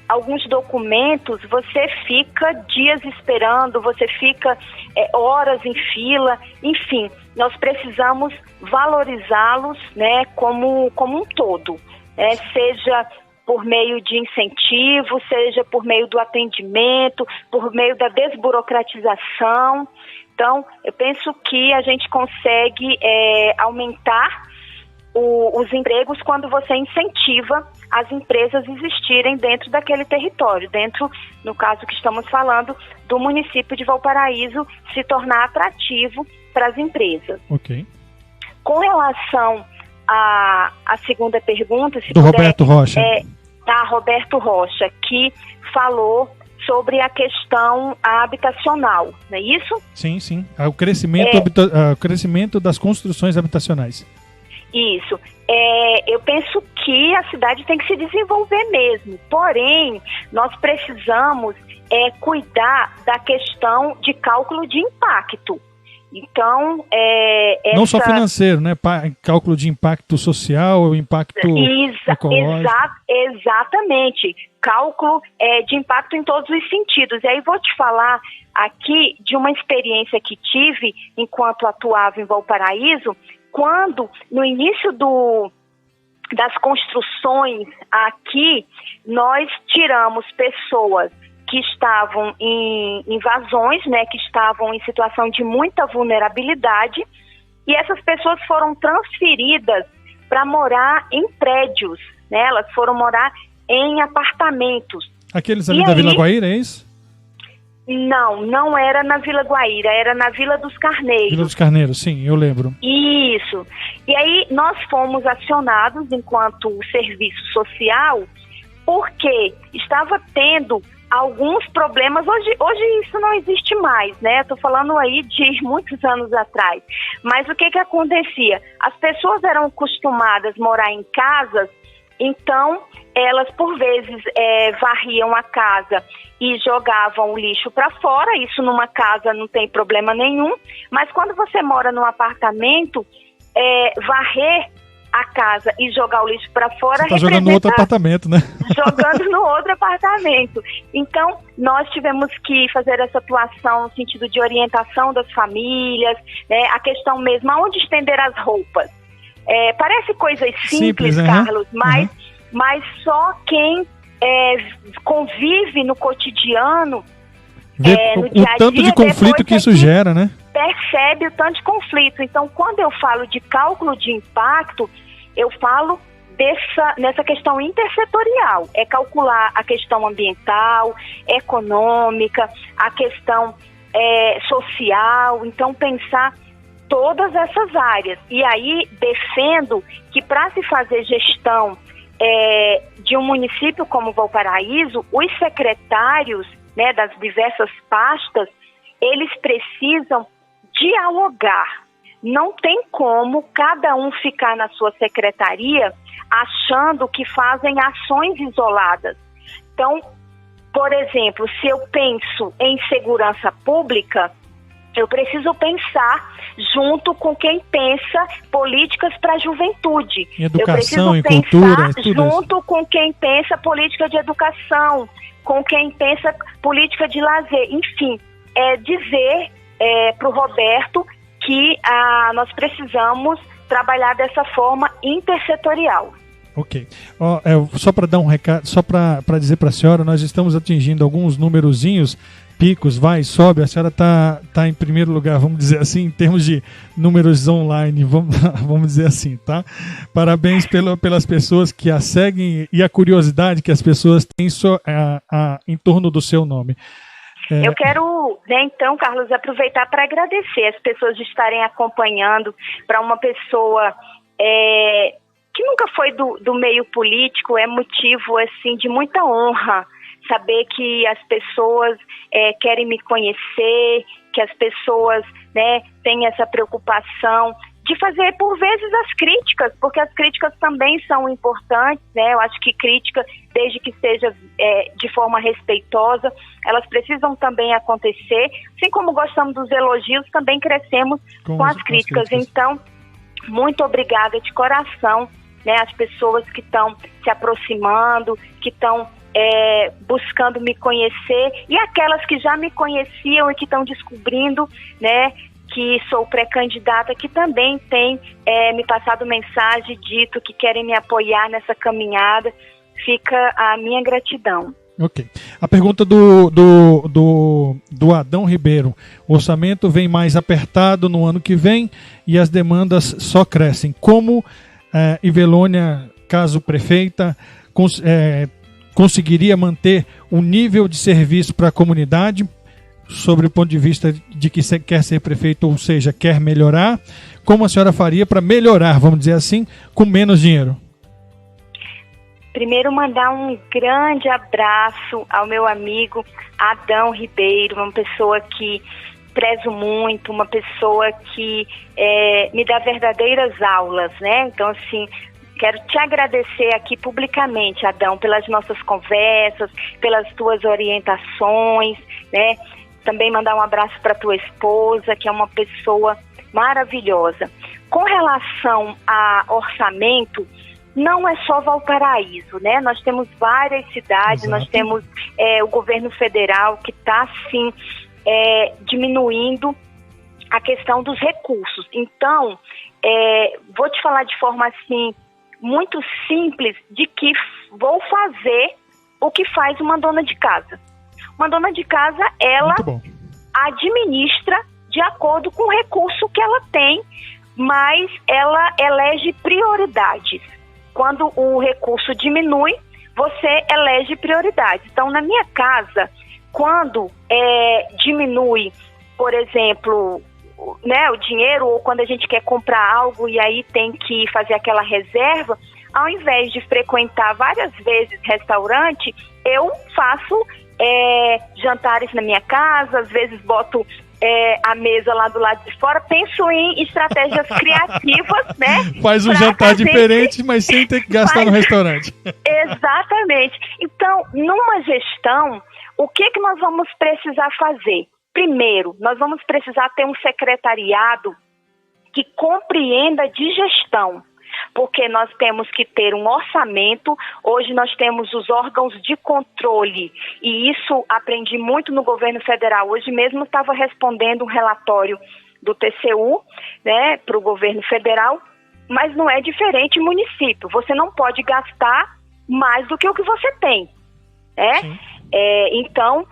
alguns documentos, você fica dias esperando, você fica horas em fila, enfim, nós precisamos valorizá-los, né, como um todo, seja por meio de incentivo, seja por meio do atendimento, por meio da desburocratização. Então, eu penso que a gente consegue aumentar os empregos quando você incentiva as empresas a existirem dentro daquele território, dentro, no caso que estamos falando, do município de Valparaíso, se tornar atrativo para as empresas. Ok. Com relação à segunda pergunta... Do Roberto Rocha. Roberto Rocha, que falou sobre a questão habitacional, não é isso? Sim, sim. O crescimento das construções habitacionais. Isso. Eu penso que a cidade tem que se desenvolver mesmo, porém, nós precisamos cuidar da questão de cálculo de impacto. Então, não só financeiro, né? Cálculo de impacto social, impacto ecológico. Exatamente. Cálculo de impacto em todos os sentidos. E aí vou te falar aqui de uma experiência que tive enquanto atuava em Valparaíso, quando, no início das construções aqui, nós tiramos pessoas que estavam em invasões, né, que estavam em situação de muita vulnerabilidade, e essas pessoas foram transferidas para morar em prédios, né, elas foram morar em apartamentos. Aqueles ali da Vila Guaíra, é isso? Não era na Vila Guaíra, era na Vila dos Carneiros. Vila dos Carneiros, sim, eu lembro. Isso. E aí nós fomos acionados enquanto serviço social, porque estava tendo alguns problemas. Hoje isso não existe mais, né? Estou falando aí de muitos anos atrás. Mas o que acontecia? As pessoas eram acostumadas a morar em casas, então elas por vezes varriam a casa e jogavam o lixo para fora. Isso numa casa não tem problema nenhum, mas quando você mora num apartamento, varrer a casa e jogar o lixo para fora, você tá jogando no outro apartamento, né? Jogando no outro apartamento. Então, nós tivemos que fazer essa atuação no sentido de orientação das famílias, né? A questão mesmo, aonde estender as roupas. Parece coisas simples, Carlos, mas só quem convive no cotidiano, no dia a dia, o tanto de conflito que isso gera, né? Percebe o tanto de conflito. Então, quando eu falo de cálculo de impacto, eu falo nessa questão intersetorial. É calcular a questão ambiental, econômica, a questão social. Então, pensar todas essas áreas. E aí, defendo que para se fazer gestão de um município como Valparaíso, os secretários, né, das diversas pastas, eles precisam dialogar. Não tem como cada um ficar na sua secretaria achando que fazem ações isoladas. Então, por exemplo, se eu penso em segurança pública, eu preciso pensar junto com quem pensa políticas para a juventude. Educação, eu preciso cultura, pensar junto com quem pensa política de educação, com quem pensa política de lazer. Enfim, dizer para o Roberto que nós precisamos trabalhar dessa forma intersetorial. Ok. Só para dar um recado, só para dizer para a senhora, nós estamos atingindo alguns numerozinhos, picos, sobe, a senhora está em primeiro lugar, vamos dizer assim, em termos de números online, vamos dizer assim, tá? Parabéns pelas pessoas que a seguem e a curiosidade que as pessoas têm em torno do seu nome. Eu quero, então, Carlos, aproveitar para agradecer as pessoas de estarem acompanhando. Para uma pessoa que nunca foi do meio político, é motivo assim de muita honra saber que as pessoas querem me conhecer, que as pessoas, né, têm essa preocupação de fazer, por vezes, as críticas, porque as críticas também são importantes, né? Eu acho que crítica, desde que seja de forma respeitosa, elas precisam também acontecer. Assim como gostamos dos elogios, também crescemos com as críticas. Então, muito obrigada de coração, né, as pessoas que estão se aproximando, que estão buscando me conhecer, e aquelas que já me conheciam e que estão descobrindo, né, que sou pré-candidata, que também tem me passado mensagem, dito que querem me apoiar nessa caminhada. Fica a minha gratidão. Ok. A pergunta do Adão Ribeiro. O orçamento vem mais apertado no ano que vem e as demandas só crescem. Como Ivelônia, caso prefeita, conseguiria manter um nível de serviço para a comunidade, sobre o ponto de vista de que você quer ser prefeito, ou seja, quer melhorar? Como a senhora faria para melhorar, vamos dizer assim, com menos dinheiro? Primeiro, mandar um grande abraço ao meu amigo Adão Ribeiro, uma pessoa que prezo muito, uma pessoa que me dá verdadeiras aulas, né? Então, assim, quero te agradecer aqui publicamente, Adão, pelas nossas conversas, pelas tuas orientações, né? Também mandar um abraço para tua esposa, que é uma pessoa maravilhosa. Com relação a orçamento, não é só Valparaíso, né? Nós temos várias cidades, Exato. Nós temos o governo federal que está, sim, diminuindo a questão dos recursos. Então, vou te falar de forma, assim, muito simples, de que vou fazer o que faz uma dona de casa. Uma dona de casa, ela administra de acordo com o recurso que ela tem, mas ela elege prioridades. Quando o recurso diminui, você elege prioridades. Então, na minha casa, quando diminui, por exemplo, né, o dinheiro, ou quando a gente quer comprar algo e aí tem que fazer aquela reserva, ao invés de frequentar várias vezes restaurante, eu faço jantares na minha casa, às vezes boto a mesa lá do lado de fora, penso em estratégias criativas, né? Faz um jantar diferente, mas sem ter que gastar no restaurante. Exatamente. Então, numa gestão, o que nós vamos precisar fazer? Primeiro, nós vamos precisar ter um secretariado que compreenda de gestão, porque nós temos que ter um orçamento. Hoje nós temos os órgãos de controle, e isso aprendi muito no governo federal. Hoje mesmo estava respondendo um relatório do TCU, né, para o governo federal, mas não é diferente em município. Você não pode gastar mais do que o que você tem, né? Então,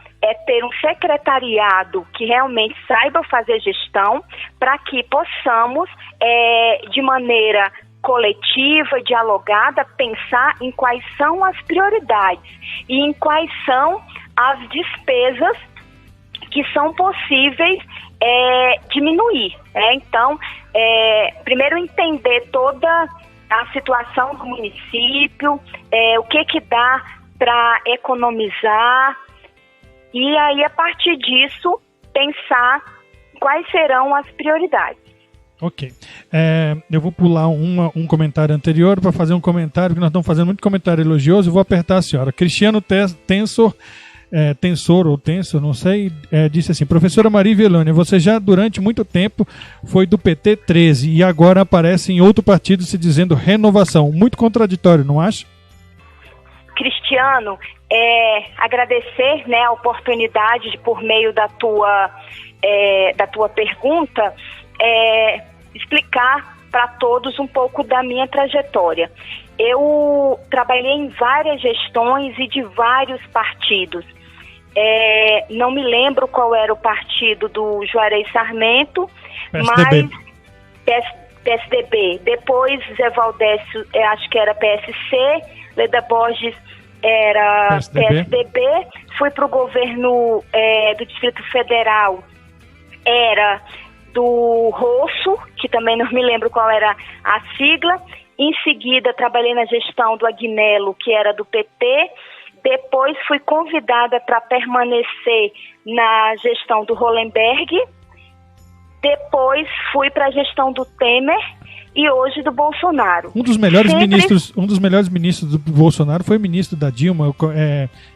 ter um secretariado que realmente saiba fazer gestão, para que possamos, de maneira coletiva, dialogada, pensar em quais são as prioridades e em quais são as despesas que são possíveis diminuir. Então, primeiro entender toda a situação do município, o que dá para economizar, e aí, a partir disso, pensar quais serão as prioridades. Ok. Eu vou pular um comentário anterior para fazer um comentário, que nós estamos fazendo muito comentário elogioso. Eu vou apertar a senhora. Cristiano Tensor, não sei, disse assim: professora Maria Ivelônia, você já durante muito tempo foi do PT 13 e agora aparece em outro partido se dizendo renovação. Muito contraditório, não acha? Cristiano, agradecer, né, a oportunidade de, por meio da tua pergunta, explicar para todos um pouco da minha trajetória. Eu trabalhei em várias gestões e de vários partidos. Não me lembro qual era o partido do Juarez Sarmento, PSDB. mas PSDB. Depois Zé Valdécio, acho que era PSC, Leda Borges era PSDB. Fui para o governo do Distrito Federal, era do Rosso, que também não me lembro qual era a sigla. Em seguida, trabalhei na gestão do Agnello, que era do PT. Depois, fui convidada para permanecer na gestão do Hollenberg. Depois, fui para a gestão do Temer e hoje do Bolsonaro. Um dos melhores ministros do Bolsonaro foi o ministro da Dilma.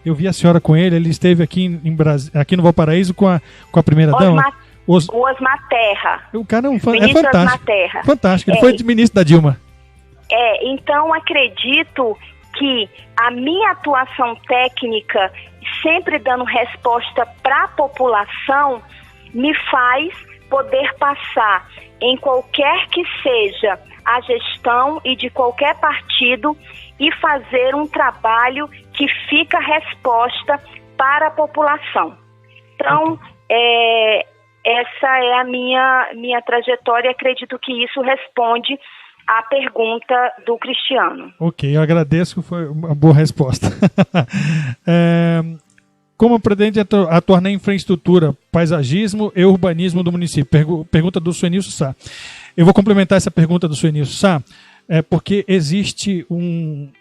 Eu vi a senhora com ele. Ele esteve aqui aqui no Valparaíso com a primeira-dama. O Osmar Terra. O cara é fantástico. Osmar Terra. Fantástico. Ele foi ministro da Dilma. Então acredito que a minha atuação técnica, sempre dando resposta para a população, me faz poder passar em qualquer que seja a gestão e de qualquer partido e fazer um trabalho que fica resposta para a população. Então, essa é a minha trajetória, e acredito que isso responde à pergunta do Cristiano. Ok, eu agradeço, foi uma boa resposta. Como pretende atuar na infraestrutura, paisagismo e urbanismo do município? Pergunta do Suenilson Sá. Eu vou complementar essa pergunta do Suenilson Sá, porque existe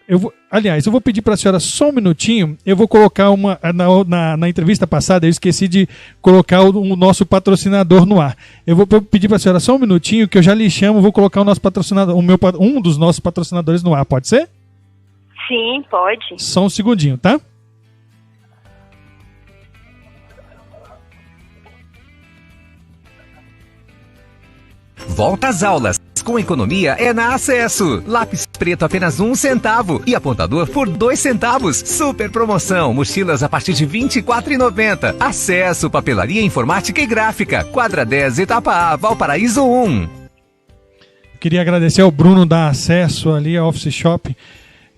eu vou pedir para a senhora só um minutinho. Eu vou colocar na entrevista passada, eu esqueci de colocar o nosso patrocinador no ar. Eu vou pedir para a senhora só um minutinho, que eu já lhe chamo, vou colocar o nosso patrocinador, um dos nossos patrocinadores no ar, pode ser? Sim, pode. Só um segundinho, tá? Volta às aulas. Com economia é na Acesso. Lápis preto apenas 1 centavo e apontador por 2 centavos. Super promoção. Mochilas a partir de R$ 24,90. Acesso, papelaria, informática e gráfica. Quadra 10, etapa A, Valparaíso 1. Queria agradecer ao Bruno da Acesso ali, a Office Shop,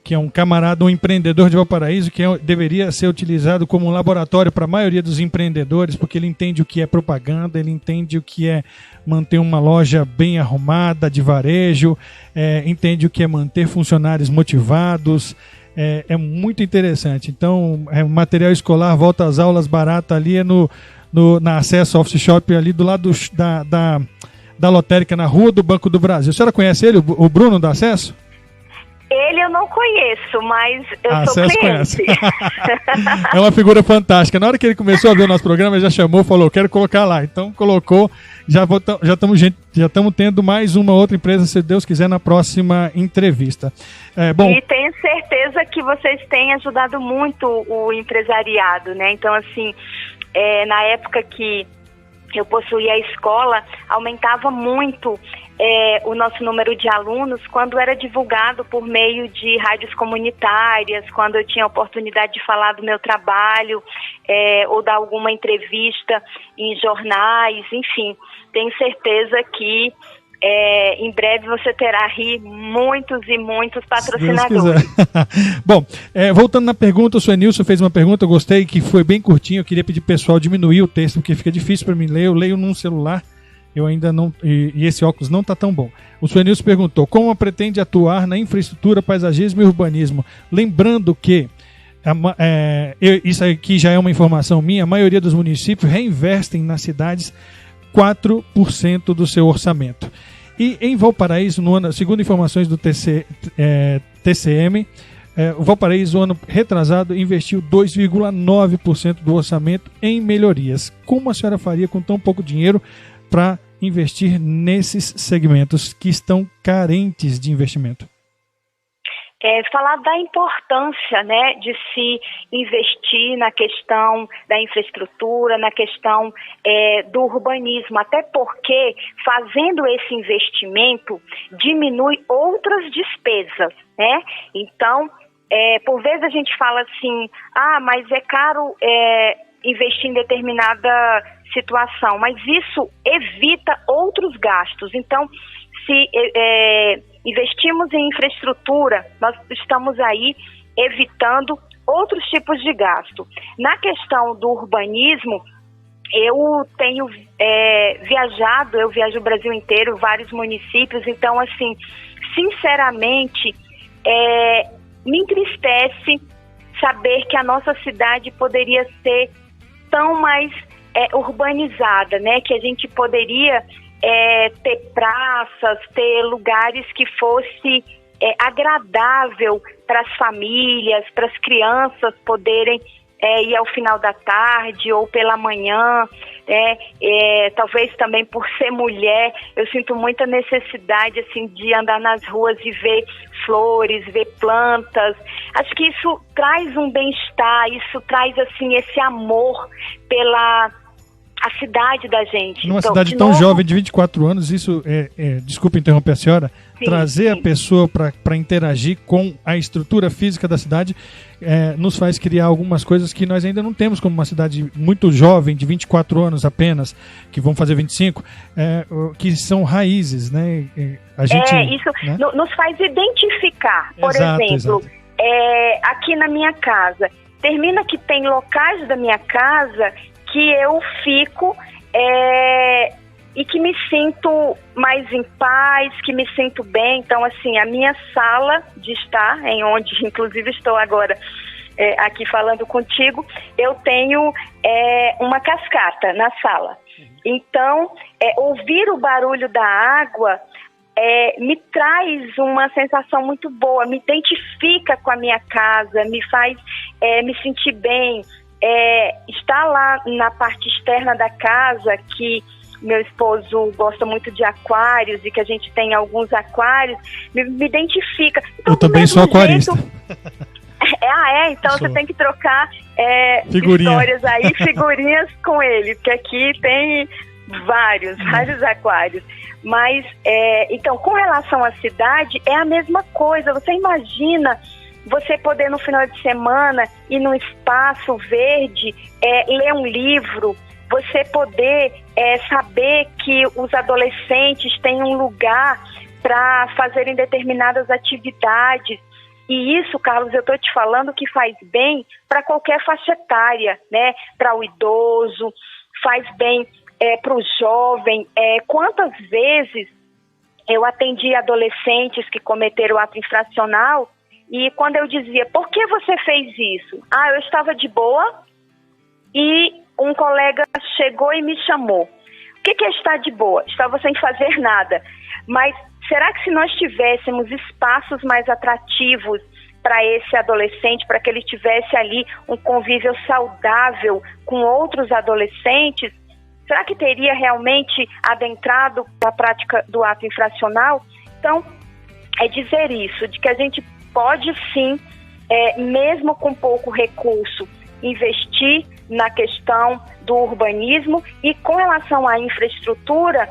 que é um camarada, um empreendedor de Valparaíso, que deveria ser utilizado como um laboratório para a maioria dos empreendedores, porque ele entende o que é propaganda, ele entende o que é manter uma loja bem arrumada, de varejo, entende o que é manter funcionários motivados, é muito interessante. Então, material escolar, volta às aulas barata ali, na Acesso Office Shop, ali do lado da lotérica, na Rua do Banco do Brasil. A senhora conhece ele, o Bruno da Acesso? Ele eu não conheço, mas eu sou cliente. É uma figura fantástica. Na hora que ele começou a ver o nosso programa, ele já chamou, falou, quero colocar lá. Então colocou, já estamos tendo mais uma outra empresa, se Deus quiser, na próxima entrevista. E tenho certeza que vocês têm ajudado muito o empresariado, né? Então, assim, na época que eu possuía a escola, aumentava muito o nosso número de alunos quando era divulgado por meio de rádios comunitárias, quando eu tinha a oportunidade de falar do meu trabalho, ou dar alguma entrevista em jornais, enfim. Tenho certeza que em breve você terá muitos e muitos patrocinadores. Bom, voltando na pergunta, o Suenilson fez uma pergunta, eu gostei, que foi bem curtinho. Eu queria pedir pro pessoal diminuir o texto, porque fica difícil para mim ler. Eu leio num celular, eu ainda não, e esse óculos não está tão bom. O Suenilson perguntou: como pretende atuar na infraestrutura, paisagismo e urbanismo? Lembrando que isso aqui já é uma informação minha, a maioria dos municípios reinvestem nas cidades 4% do seu orçamento. E em Valparaíso, segundo informações do TCM, o Valparaíso, no ano retrasado, investiu 2,9% do orçamento em melhorias. Como a senhora faria com tão pouco dinheiro para investir nesses segmentos que estão carentes de investimento? Falar da importância, né, de se investir na questão da infraestrutura, na questão do urbanismo, até porque fazendo esse investimento diminui outras despesas, né? Então, por vezes a gente fala assim, mas é caro investir em determinada situação, mas isso evita outros gastos. Então, se investimos em infraestrutura, nós estamos aí evitando outros tipos de gasto. Na questão do urbanismo, eu tenho viajado, eu viajo o Brasil inteiro, vários municípios, então, assim, sinceramente, me entristece saber que a nossa cidade poderia ser tão mais urbanizada, né? Que a gente poderia ter praças, ter lugares que fosse agradável para as famílias, para as crianças poderem ir ao final da tarde ou pela manhã, talvez também por ser mulher, eu sinto muita necessidade assim, de andar nas ruas e ver flores, ver plantas. Acho que isso traz um bem-estar, isso traz assim, esse amor pela a cidade da gente. Numa cidade tão jovem, de 24 anos, isso desculpa interromper a senhora, sim, trazer a pessoa para interagir com a estrutura física da cidade nos faz criar algumas coisas que nós ainda não temos, como uma cidade muito jovem, de 24 anos apenas, que vão fazer 25, que são raízes, né? A gente, isso, né? Nos faz identificar, por exemplo, aqui na minha casa, termina que tem locais da minha casa que eu fico e que me sinto mais em paz, que me sinto bem. Então, assim, a minha sala de estar, em onde inclusive estou agora aqui falando contigo, eu tenho uma cascata na sala. Então, ouvir o barulho da água me traz uma sensação muito boa, me identifica com a minha casa, me faz me sentir bem. Estar lá na parte externa da casa, que meu esposo gosta muito de aquários e que a gente tem alguns aquários, me identifica. Então, eu também sou aquarista. Então sou. Você tem que trocar histórias aí, figurinhas com ele, porque aqui tem vários aquários. Mas, então, com relação à cidade, é a mesma coisa. Você imagina você poder no final de semana ir num espaço verde, ler um livro, você poder saber que os adolescentes têm um lugar para fazerem determinadas atividades. E isso, Carlos, eu estou te falando que faz bem para qualquer faixa etária, né? Para o idoso, faz bem para o jovem. Quantas vezes eu atendi adolescentes que cometeram ato infracional, e quando eu dizia, por que você fez isso? Eu estava de boa e um colega chegou e me chamou. O que é estar de boa? Estava sem fazer nada. Mas será que se nós tivéssemos espaços mais atrativos para esse adolescente, para que ele tivesse ali um convívio saudável com outros adolescentes, será que teria realmente adentrado a prática do ato infracional? Então, dizer isso, de que a gente pode sim, mesmo com pouco recurso, investir na questão do urbanismo. E com relação à infraestrutura,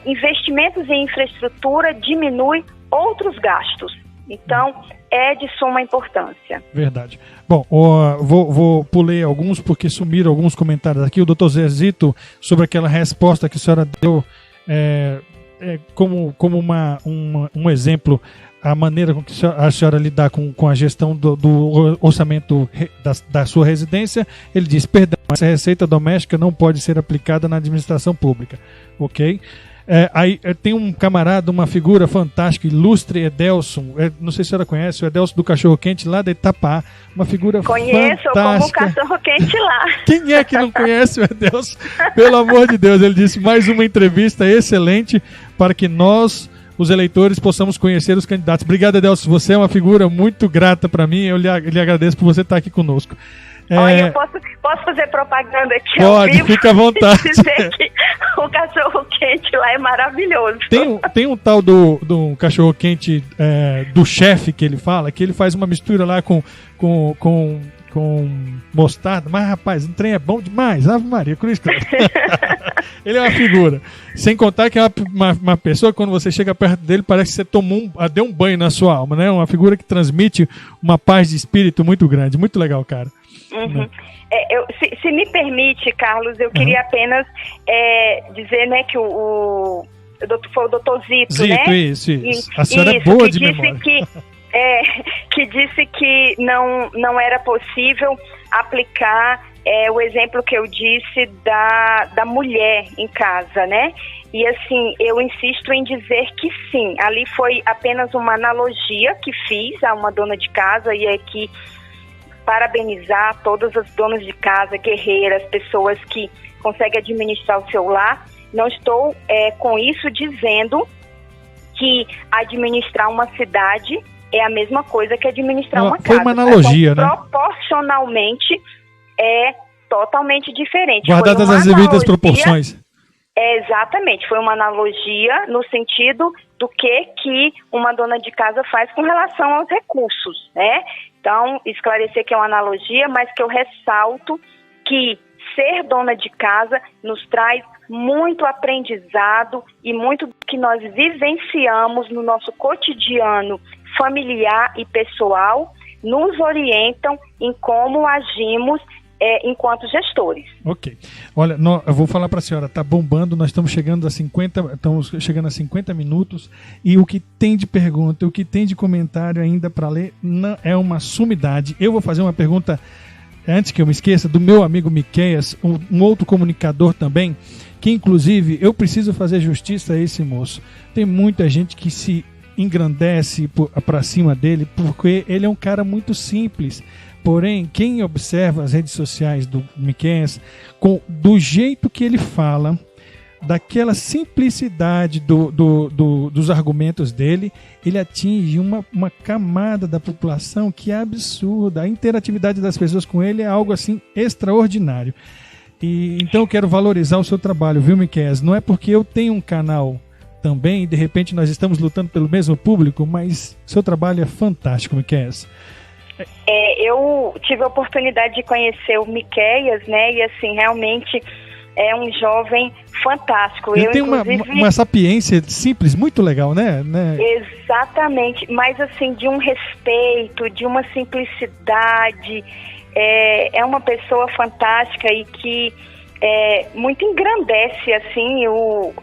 investimentos em infraestrutura diminui outros gastos. Então, é de suma importância. Verdade. Bom, pulei alguns porque sumiram alguns comentários aqui. O doutor Zezito, sobre aquela resposta que a senhora deu como um exemplo, a maneira com que a senhora lidar com a gestão do orçamento da sua residência. Ele diz, perdão, essa receita doméstica não pode ser aplicada na administração pública. Ok? Aí tem um camarada, uma figura fantástica, ilustre, Edelson, não sei se a senhora conhece, o Edelson do Cachorro Quente lá de Itapá, uma figura Conheço, fantástica. Como Cachorro Quente lá. Quem é que não conhece o Edelson? Pelo amor de Deus, ele disse, mais uma entrevista excelente para que nós, os eleitores, possamos conhecer os candidatos. Obrigado, Edelson, você é uma figura muito grata para mim, eu lhe agradeço por você estar aqui conosco. Olha, eu posso fazer propaganda aqui? Pode, fica à vontade. Dizer que o cachorro quente lá é maravilhoso. Tem um tal do cachorro quente do chefe que ele fala, que ele faz uma mistura lá com mostarda. Mas, rapaz, o trem é bom demais. Ave Maria, Cristo. Ele é uma figura. Sem contar que é uma pessoa, quando você chega perto dele, parece que você deu um banho na sua alma, né? Uma figura que transmite uma paz de espírito muito grande. Muito legal, cara. Uhum. Se me permite, Carlos, eu queria apenas dizer, né, que foi o doutor Zito, Zito, né? Isso. A senhora é boa de memória. Que disse que não era possível aplicar o exemplo que eu disse da mulher em casa, né? E assim, eu insisto em dizer que sim, ali foi apenas uma analogia que fiz a uma dona de casa, e aqui parabenizar todas as donas de casa, guerreiras, pessoas que conseguem administrar o seu lar. Não estou com isso dizendo que administrar uma cidade é a mesma coisa que administrar uma casa. Foi uma analogia, né? Proporcionalmente é totalmente diferente. Guardadas as devidas proporções. Exatamente, foi uma analogia no sentido do que uma dona de casa faz com relação aos recursos, né? Então, esclarecer que é uma analogia, mas que eu ressalto que ser dona de casa nos traz muito aprendizado e muito do que nós vivenciamos no nosso cotidiano familiar e pessoal, nos orientam em como agimos enquanto gestores. Ok. Olha, eu vou falar para a senhora, tá bombando, nós estamos chegando a 50 minutos, e o que tem de pergunta, o que tem de comentário ainda para ler não é uma sumidade. Eu vou fazer uma pergunta, antes que eu me esqueça, do meu amigo Miqueias, um outro comunicador também, que inclusive eu preciso fazer justiça a esse moço. Tem muita gente que se engrandece para cima dele, porque ele é um cara muito simples. Porém, quem observa as redes sociais do Miqueias, do jeito que ele fala, daquela simplicidade dos argumentos dele, ele atinge uma camada da população que é absurda. A interatividade das pessoas com ele é algo assim extraordinário. Então eu quero valorizar o seu trabalho, viu, Miqueias? Não é porque eu tenho um canal também, e de repente nós estamos lutando pelo mesmo público, mas seu trabalho é fantástico, Miqueias. Eu tive a oportunidade de conhecer o Miqueias, né? E assim, realmente é um jovem fantástico. Ele tem uma sapiência simples, muito legal, né? Exatamente, mas assim, de um respeito, de uma simplicidade. É uma pessoa fantástica e que muito engrandece assim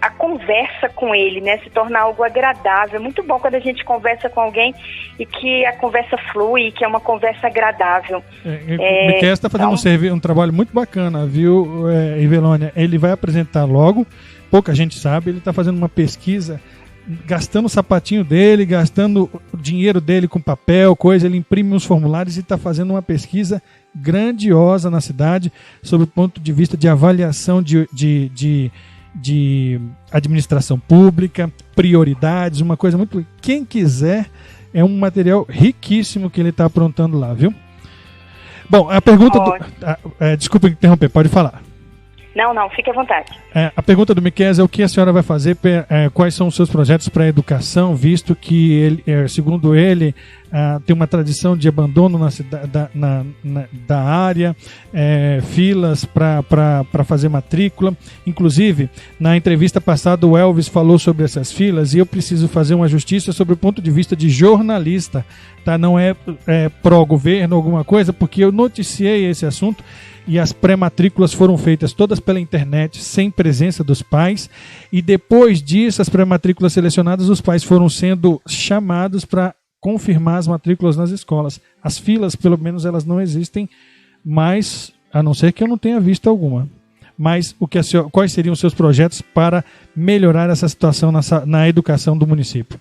a conversa com ele, né? Se torna algo agradável. É muito bom quando a gente conversa com alguém e que a conversa flui, que é uma conversa agradável. O Miqueias está fazendo um trabalho muito bacana, viu, Ivelônia? Ele vai apresentar logo, pouca gente sabe, ele está fazendo uma pesquisa, gastando o sapatinho dele, gastando o dinheiro dele com papel, coisa, ele imprime uns formulários e está fazendo uma pesquisa grandiosa na cidade sobre o ponto de vista de avaliação de administração pública, prioridades, uma coisa muito... Quem quiser, é um material riquíssimo que ele está aprontando lá, viu? Bom, a pergunta... desculpa interromper, pode falar. Não, fique à vontade. A pergunta do Miqueias é o que a senhora vai fazer, quais são os seus projetos para a educação, visto que, ele, segundo ele, tem uma tradição de abandono da área, filas para fazer matrícula. Inclusive, na entrevista passada, o Elvis falou sobre essas filas e eu preciso fazer uma justiça sobre o ponto de vista de jornalista, tá? Não é pró-governo alguma coisa, porque eu noticiei esse assunto. E as pré-matrículas foram feitas todas pela internet, sem presença dos pais. E depois disso, as pré-matrículas selecionadas, os pais foram sendo chamados para confirmar as matrículas nas escolas. As filas, pelo menos, elas não existem, mas, a não ser que eu não tenha visto alguma. Mas quais seriam os seus projetos para melhorar essa situação na educação do município?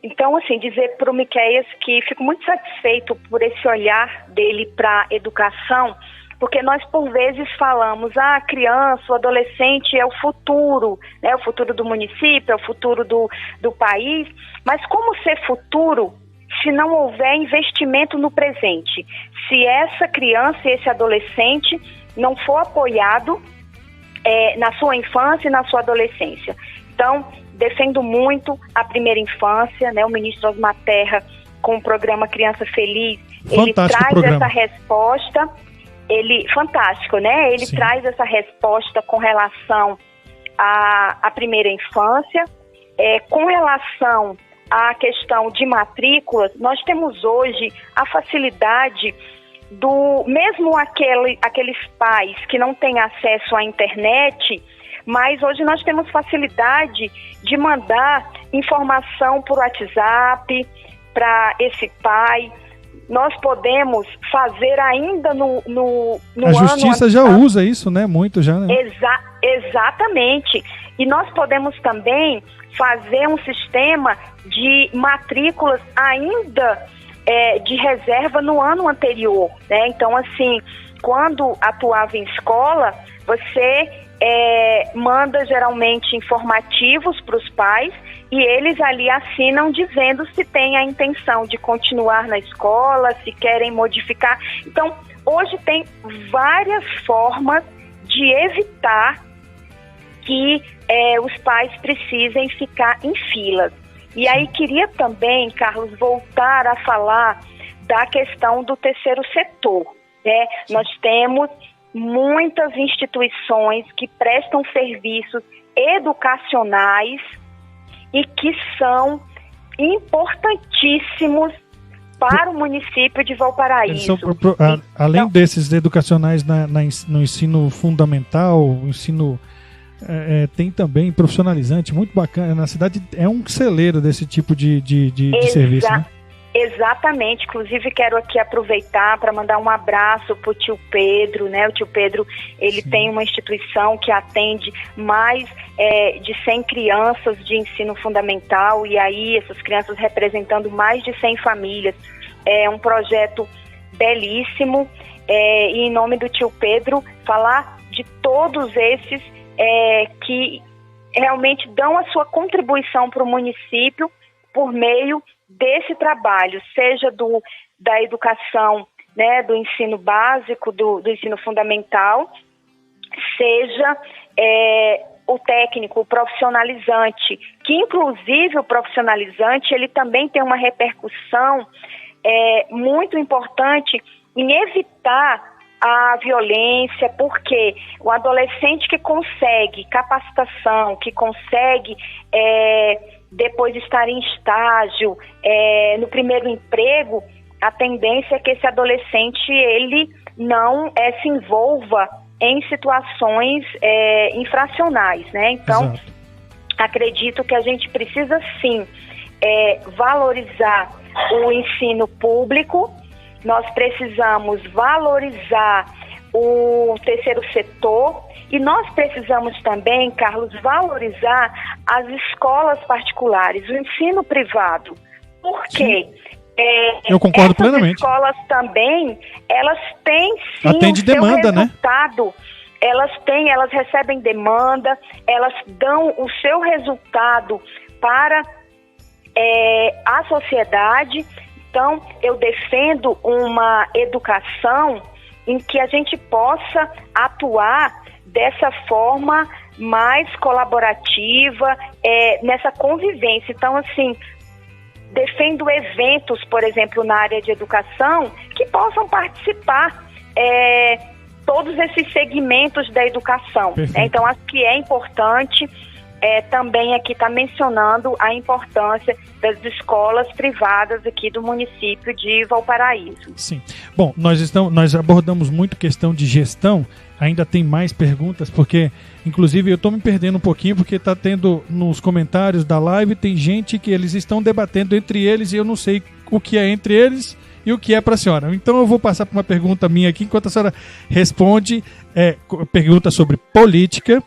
Então, assim, dizer para o Miqueias que fico muito satisfeito por esse olhar dele para a educação, porque nós, por vezes, falamos, a criança, o adolescente é o futuro, né? O futuro do município, é o futuro do país, mas como ser futuro se não houver investimento no presente? Se essa criança e esse adolescente não for apoiado na sua infância e na sua adolescência. Então, defendo muito a primeira infância, né? O ministro Osmar Terra, com o programa Criança Feliz, ele traz essa resposta, fantástico, né? Ele traz essa resposta com relação à primeira infância. Com relação à questão de matrículas, nós temos hoje a facilidade mesmo aqueles pais que não têm acesso à internet, mas hoje nós temos facilidade de mandar informação por WhatsApp para esse pai. Nós podemos fazer ainda no a justiça já usa isso, né? Muito já, né? Exatamente. E nós podemos também fazer um sistema de matrículas ainda de reserva no ano anterior, né? Então, assim, quando atuava em escola, você manda geralmente informativos para os pais e eles ali assinam dizendo se tem a intenção de continuar na escola, se querem modificar. Então, hoje tem várias formas de evitar que os pais precisem ficar em filas. E aí queria também, Carlos, voltar a falar da questão do terceiro setor, né? Nós temos muitas instituições que prestam serviços educacionais e que são importantíssimos para o município de Valparaíso. Além desses educacionais no ensino fundamental, ensino tem também profissionalizante, muito bacana. Na cidade é um celeiro desse tipo de serviço, né? Exatamente, inclusive quero aqui aproveitar para mandar um abraço para o tio Pedro, né? O tio Pedro, ele Sim. tem uma instituição que atende mais de 100 crianças de ensino fundamental, e aí essas crianças representando mais de 100 famílias. É um projeto belíssimo, e em nome do tio Pedro, falar de todos esses que realmente dão a sua contribuição para o município por meio desse trabalho, seja da educação, né, do ensino básico, do ensino fundamental, seja o técnico, o profissionalizante, que inclusive o profissionalizante ele também tem uma repercussão muito importante em evitar a violência, porque o adolescente que consegue capacitação, que consegue depois de estar em estágio, no primeiro emprego, a tendência é que esse adolescente ele não se envolva em situações infracionais, né? Então, Exato. Acredito que a gente precisa sim valorizar o ensino público, nós precisamos valorizar o terceiro setor e nós precisamos também, Carlos, valorizar as escolas particulares, o ensino privado. Por quê? Eu concordo plenamente. As escolas também, elas têm sim Atende o seu demanda, resultado. Né? Elas recebem demanda, elas dão o seu resultado para a sociedade. Então, eu defendo uma educação em que a gente possa atuar dessa forma mais colaborativa, nessa convivência. Então, assim, defendo eventos, por exemplo, na área de educação, que possam participar todos esses segmentos da educação. Né? Então, acho que é importante também aqui está mencionando a importância das escolas privadas aqui do município de Valparaíso. Sim. Bom, nós abordamos muito questão de gestão, ainda tem mais perguntas, porque, inclusive, eu estou me perdendo um pouquinho, porque está tendo nos comentários da live, tem gente que eles estão debatendo entre eles e eu não sei o que é entre eles e o que é para a senhora. Então eu vou passar para uma pergunta minha aqui, enquanto a senhora responde, pergunta sobre política.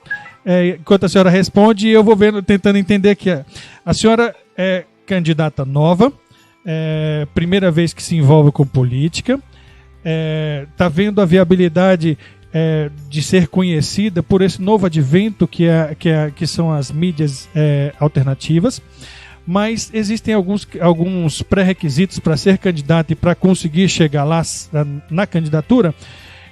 Enquanto a senhora responde, eu vou tentando entender aqui. A senhora é candidata nova, primeira vez que se envolve com política, está vendo a viabilidade de ser conhecida por esse novo advento que são as mídias alternativas, mas existem alguns pré-requisitos para ser candidata e para conseguir chegar lá na candidatura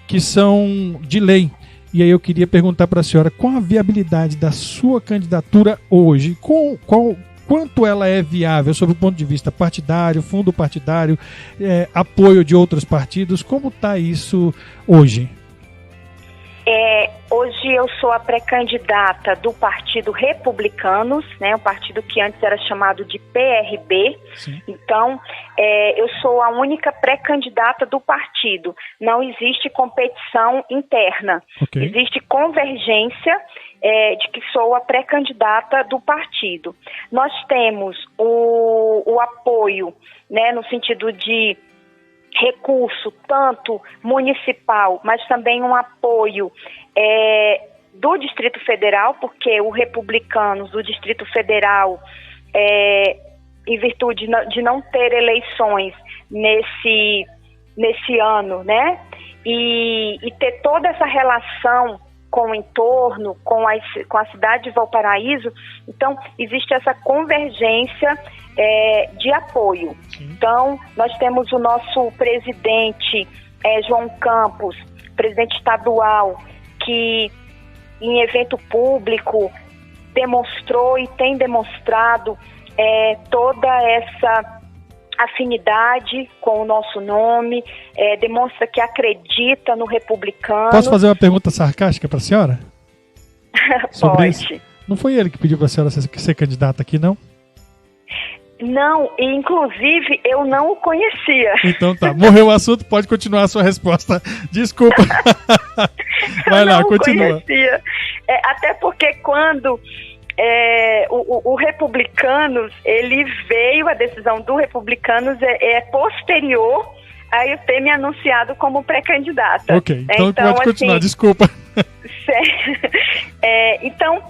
que são de lei. E aí eu queria perguntar para a senhora qual a viabilidade da sua candidatura hoje, quanto ela é viável sob o ponto de vista partidário, fundo partidário, apoio de outros partidos, como está isso hoje? Hoje eu sou a pré-candidata do Partido Republicanos, né, um partido que antes era chamado de PRB. Sim. Então, eu sou a única pré-candidata do partido. Não existe competição interna. Okay. Existe convergência de que sou a pré-candidata do partido. Nós temos o apoio, né, no sentido de recurso, tanto municipal, mas também um apoio do Distrito Federal, porque o Republicanos do Distrito Federal, em virtude de não ter eleições nesse ano, né, e ter toda essa relação com o entorno, com a cidade de Valparaíso, então existe essa convergência de apoio. Então, nós temos o nosso presidente, João Campos, presidente estadual, que em evento público demonstrou e tem demonstrado toda essa afinidade com o nosso nome, demonstra que acredita no republicano. Posso fazer uma pergunta sarcástica para a senhora? Sobre Pode. isso? Não foi ele que pediu para a senhora ser candidata aqui, não? Não, e inclusive eu não o conhecia. Então tá, morreu o assunto, pode continuar a sua resposta. Desculpa. Vai lá, continua. Conhecia. Até porque quando o Republicanos, ele veio, a decisão do Republicanos é posterior a eu ter me anunciado como pré-candidata. Ok, então pode continuar, assim, desculpa. Então,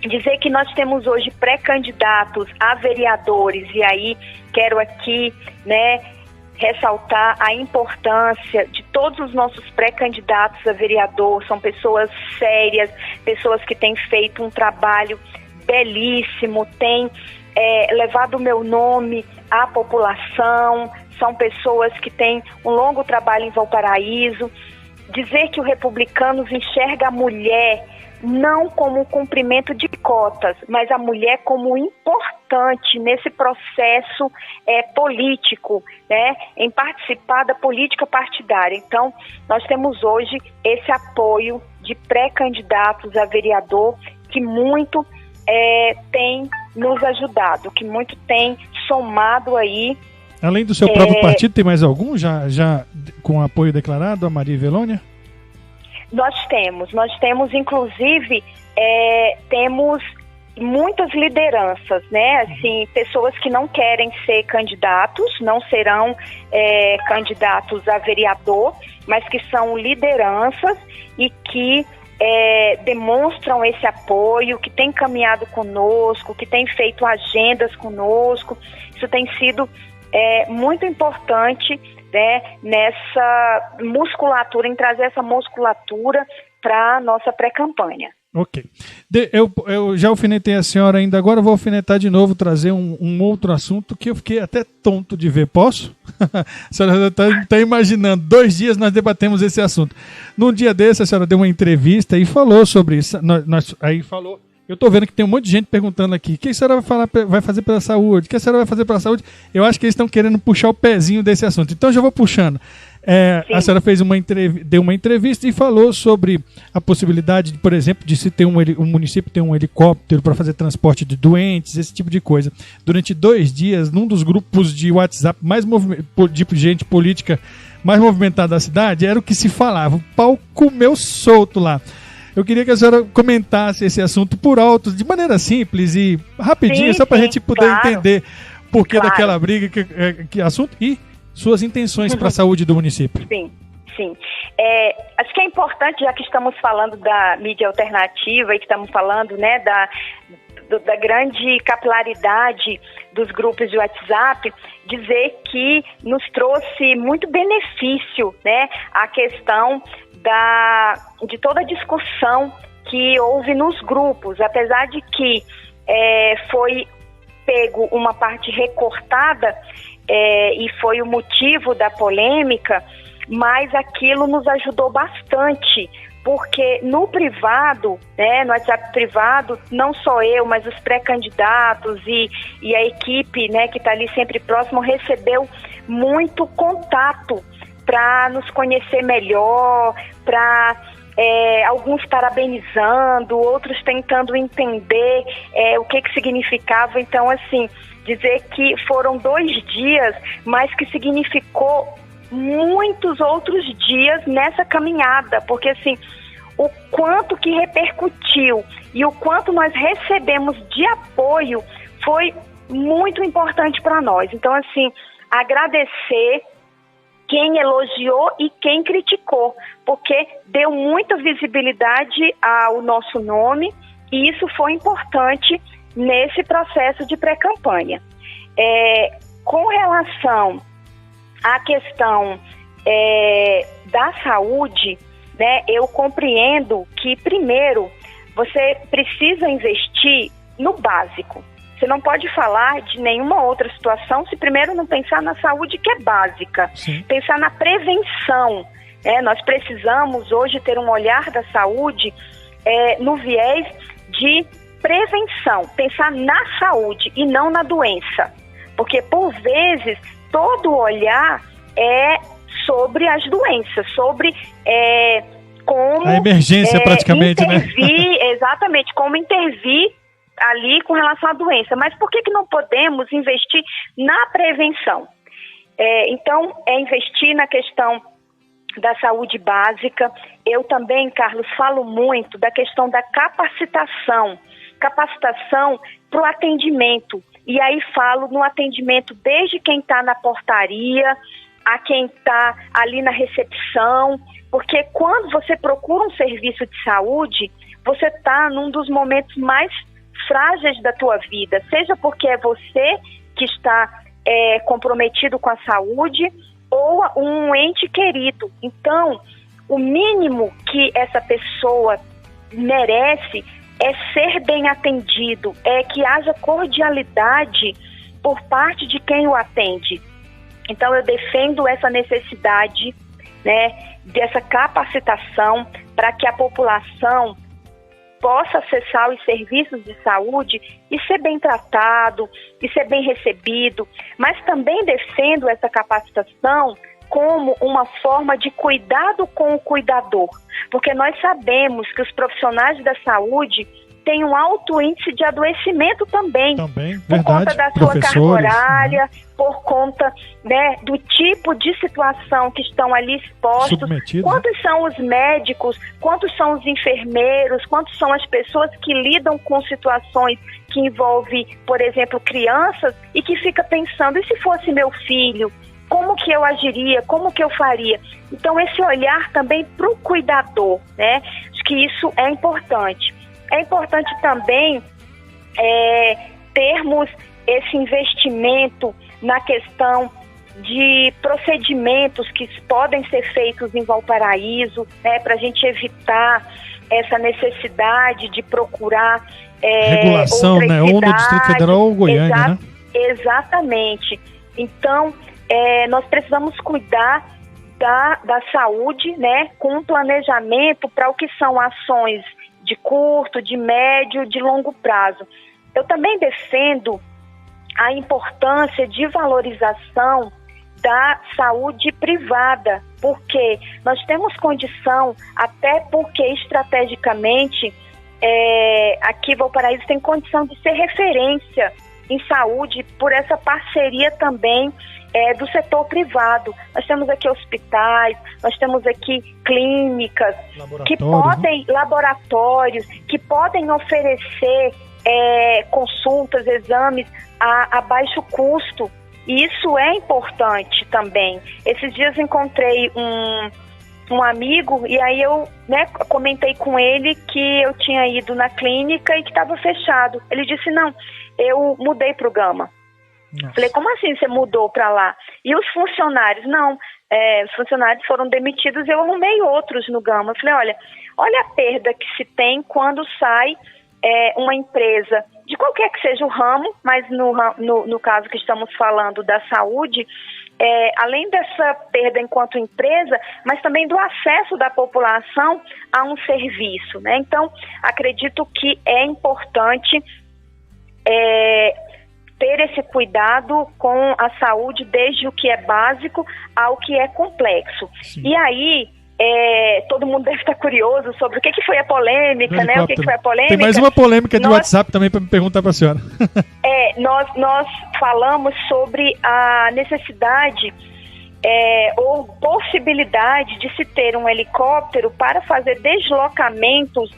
dizer que nós temos hoje pré-candidatos a vereadores, e aí quero aqui, né, ressaltar a importância de todos os nossos pré-candidatos a vereador. São pessoas sérias, pessoas que têm feito um trabalho belíssimo, têm levado o meu nome à população, são pessoas que têm um longo trabalho em Valparaíso. Dizer que o Republicanos enxerga a mulher não como um cumprimento de cotas, mas a mulher como importante nesse processo político, né, em participar da política partidária. Então, nós temos hoje esse apoio de pré-candidatos a vereador que muito tem nos ajudado, que muito tem somado aí. Além do seu próprio partido, tem mais algum já com apoio declarado, a Maria Ivelônia? Nós temos inclusive, temos muitas lideranças, né? Assim, pessoas que não querem ser candidatos, não serão candidatos a vereador, mas que são lideranças e que demonstram esse apoio, que têm caminhado conosco, que têm feito agendas conosco. Isso tem sido muito importante, né, nessa musculatura, em trazer essa musculatura para a nossa pré-campanha. Ok. Eu já alfinetei a senhora ainda, agora eu vou alfinetar de novo, trazer um outro assunto que eu fiquei até tonto de ver. Posso? A senhora está imaginando, 2 dias nós debatemos esse assunto. Num dia desse, a senhora deu uma entrevista e falou sobre isso. Aí falou. Eu estou vendo que tem um monte de gente perguntando aqui: o que a senhora vai fazer pela saúde? O que a senhora vai fazer pela saúde? Eu acho que eles estão querendo puxar o pezinho desse assunto. Então, já vou puxando. A senhora deu uma entrevista e falou sobre a possibilidade, por exemplo, de se ter um município ter um helicóptero para fazer transporte de doentes, esse tipo de coisa. Durante 2 dias, num dos grupos de WhatsApp de gente política mais movimentada da cidade, era o que se falava. O pau comeu solto lá. Eu queria que a senhora comentasse esse assunto por alto, de maneira simples e rapidinho, só para a gente poder entender o porquê daquela briga, que assunto e suas intenções para a saúde do município. Sim. Acho que é importante, já que estamos falando da mídia alternativa e que estamos falando, né, da grande capilaridade dos grupos de WhatsApp, dizer que nos trouxe muito benefício, né, a questão de toda a discussão que houve nos grupos, apesar de que foi pego uma parte recortada e foi o motivo da polêmica, mas aquilo nos ajudou bastante, porque no privado, né, no WhatsApp privado, não só eu, mas os pré-candidatos e a equipe, né, que está ali sempre próximo, recebeu muito contato para nos conhecer melhor, para alguns parabenizando, outros tentando entender o que significava. Então, assim, dizer que foram 2 dias, mas que significou muitos outros dias nessa caminhada, porque assim, o quanto que repercutiu e o quanto nós recebemos de apoio foi muito importante para nós. Então, assim, agradecer quem elogiou e quem criticou, porque deu muita visibilidade ao nosso nome e isso foi importante nesse processo de pré-campanha. Com relação à questão da saúde, né, eu compreendo que, primeiro, você precisa investir no básico. Você não pode falar de nenhuma outra situação se primeiro não pensar na saúde, que é básica. Sim. Pensar na prevenção. Nós precisamos hoje ter um olhar da saúde no viés de prevenção. Pensar na saúde e não na doença. Porque, por vezes, todo olhar é sobre as doenças, sobre como... A emergência, praticamente, intervir, né? Exatamente, como intervir ali com relação à doença. Mas por que não podemos investir na prevenção? Então, investir na questão da saúde básica. Eu também, Carlos, falo muito da questão da capacitação para o atendimento. E aí falo no atendimento desde quem está na portaria a quem está ali na recepção, porque quando você procura um serviço de saúde, você está num dos momentos mais frágeis da tua vida, seja porque é você que está comprometido com a saúde ou um ente querido. Então, o mínimo que essa pessoa merece é ser bem atendido, que haja cordialidade por parte de quem o atende. Então, eu defendo essa necessidade, né, dessa capacitação para que a população possa acessar os serviços de saúde e ser bem tratado, e ser bem recebido, mas também defendo essa capacitação como uma forma de cuidado com o cuidador, porque nós sabemos que os profissionais da saúde têm um alto índice de adoecimento também por verdade, conta da sua carga horária, por conta, né, do tipo de situação que estão ali expostos. Quantos são os médicos, quantos são os enfermeiros, quantos são as pessoas que lidam com situações que envolvem, por exemplo, crianças, e que fica pensando, e se fosse meu filho? Como que eu agiria? Como que eu faria? Então, esse olhar também para o cuidador, né? Acho que isso é importante. É importante também termos esse investimento na questão de procedimentos que podem ser feitos em Valparaíso, né, para a gente evitar essa necessidade de procurar regulação, né, ou no Distrito Federal ou Goiânia, né? Exatamente. Então, nós precisamos cuidar da saúde, né, com um planejamento para o que são ações de curto, de médio, de longo prazo. Eu também defendo a importância de valorização da saúde privada, porque nós temos condição, até porque estrategicamente aqui Valparaíso tem condição de ser referência em saúde por essa parceria também do setor privado. Nós temos aqui hospitais, nós temos aqui clínicas, laboratórios que podem oferecer consultas, exames a baixo custo. E isso é importante também. Esses dias encontrei um amigo e aí eu, né, comentei com ele que eu tinha ido na clínica e que estava fechado. Ele disse, não, eu mudei para o Gama. Nossa. Falei, como assim você mudou para lá? E os funcionários? Não, os funcionários foram demitidos, eu arrumei outros no Gama. Falei, olha a perda que se tem quando sai uma empresa, de qualquer que seja o ramo, mas no caso que estamos falando da saúde, além dessa perda enquanto empresa, mas também do acesso da população a um serviço, né? Então, acredito que é importante ter esse cuidado com a saúde, desde o que é básico ao que é complexo. Sim. E aí, todo mundo deve estar curioso sobre o que foi a polêmica, né? O que foi a polêmica. Tem mais uma polêmica de WhatsApp também para me perguntar para a senhora. Nós falamos sobre a necessidade ou possibilidade de se ter um helicóptero para fazer deslocamentos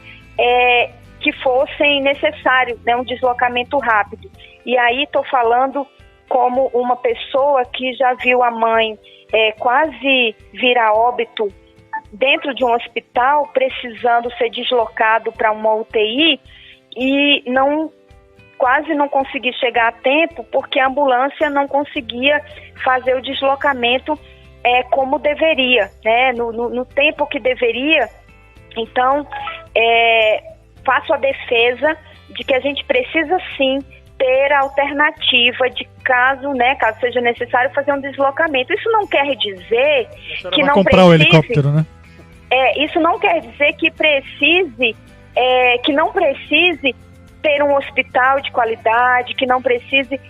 que fossem necessários, né? Um deslocamento rápido. E aí estou falando como uma pessoa que já viu a mãe quase vir a óbito dentro de um hospital, precisando ser deslocado para uma UTI e quase não consegui chegar a tempo porque a ambulância não conseguia fazer o deslocamento como deveria, né? No tempo que deveria. Então, faço a defesa de que a gente precisa sim ter a alternativa de caso seja necessário fazer um deslocamento. Isso não quer dizer que não comprar o helicóptero, né? Isso não quer dizer que não precise ter um hospital de qualidade, que não precise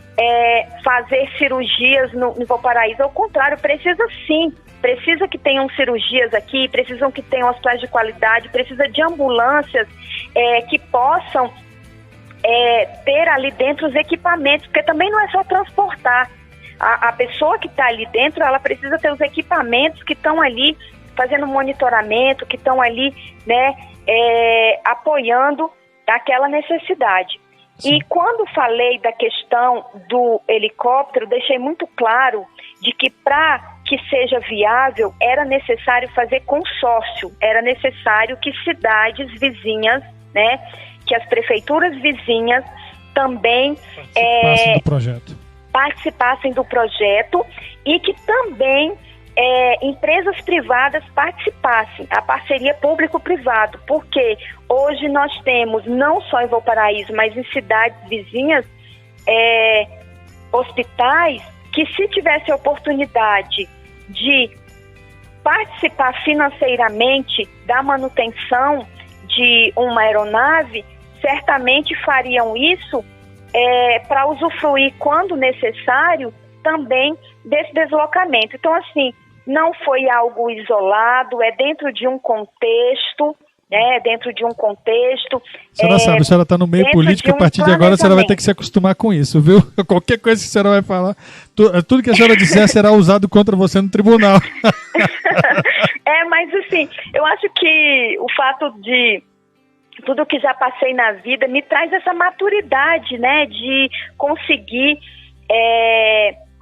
fazer cirurgias no Valparaíso. Ao contrário, precisa sim. Precisa que tenham cirurgias aqui, precisam que tenham hospitais de qualidade, precisa de ambulâncias que possam ter ali dentro os equipamentos, porque também não é só transportar. A pessoa que está ali dentro, ela precisa ter os equipamentos que estão ali fazendo monitoramento, que estão ali, né, apoiando aquela necessidade. Sim. E quando falei da questão do helicóptero, deixei muito claro de que para que seja viável, era necessário fazer consórcio, era necessário que cidades vizinhas, né, que as prefeituras vizinhas também participassem do projeto e que também empresas privadas participassem, a parceria público-privado, porque hoje nós temos, não só em Valparaíso, mas em cidades vizinhas, hospitais que, se tivesse a oportunidade de participar financeiramente da manutenção de uma aeronave, certamente fariam isso para usufruir, quando necessário, também desse deslocamento. Então, assim, não foi algo isolado, é dentro de um contexto, né? Dentro de um contexto. A senhora sabe, a senhora está no meio político, a partir de agora a senhora vai ter que se acostumar com isso, viu? Qualquer coisa que a senhora vai falar, tudo que a senhora disser será usado contra você no tribunal. Mas assim, eu acho que o fato de tudo que já passei na vida me traz essa maturidade, né? De conseguir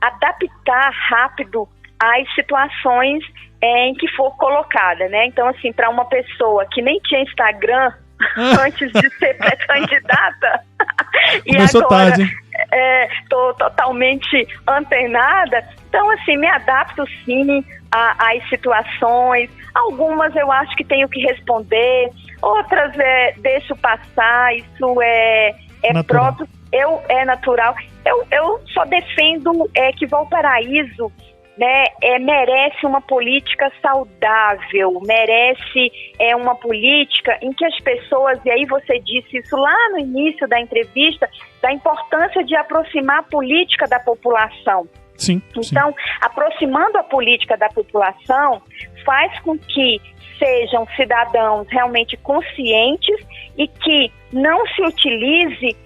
adaptar rápido às situações em que for colocada, né? Então, assim, para uma pessoa que nem tinha Instagram antes de ser pré-candidata e agora estou totalmente antenada, então, assim, me adapto sim às situações. Algumas eu acho que tenho que responder, outras deixo passar, isso é próprio, é natural. Eu só defendo que Valparaíso, né, merece uma política saudável, merece uma política em que as pessoas, e aí você disse isso lá no início da entrevista, da importância de aproximar a política da população. Sim, então, aproximando a política da população, faz com que sejam cidadãos realmente conscientes e que não se utilize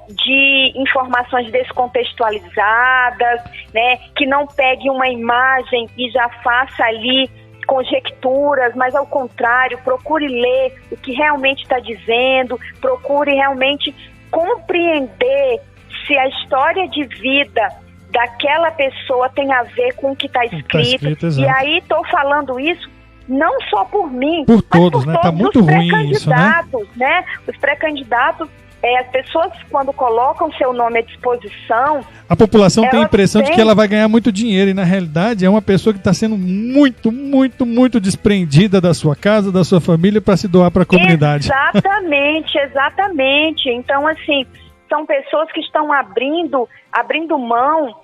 de informações descontextualizadas, né, que não pegue uma imagem e já faça ali conjecturas, mas ao contrário, procure ler o que realmente está dizendo, procure realmente compreender se a história de vida daquela pessoa tem a ver com o que está escrito. E aí estou falando isso não só por mim, por todos, né? Tá muito ruim isso, né? Os pré-candidatos, as pessoas, quando colocam seu nome à disposição, a população tem a impressão de que ela vai ganhar muito dinheiro, e na realidade é uma pessoa que está sendo muito, muito, muito desprendida da sua casa, da sua família, para se doar para a comunidade. Exatamente. Então, assim, são pessoas que estão abrindo mão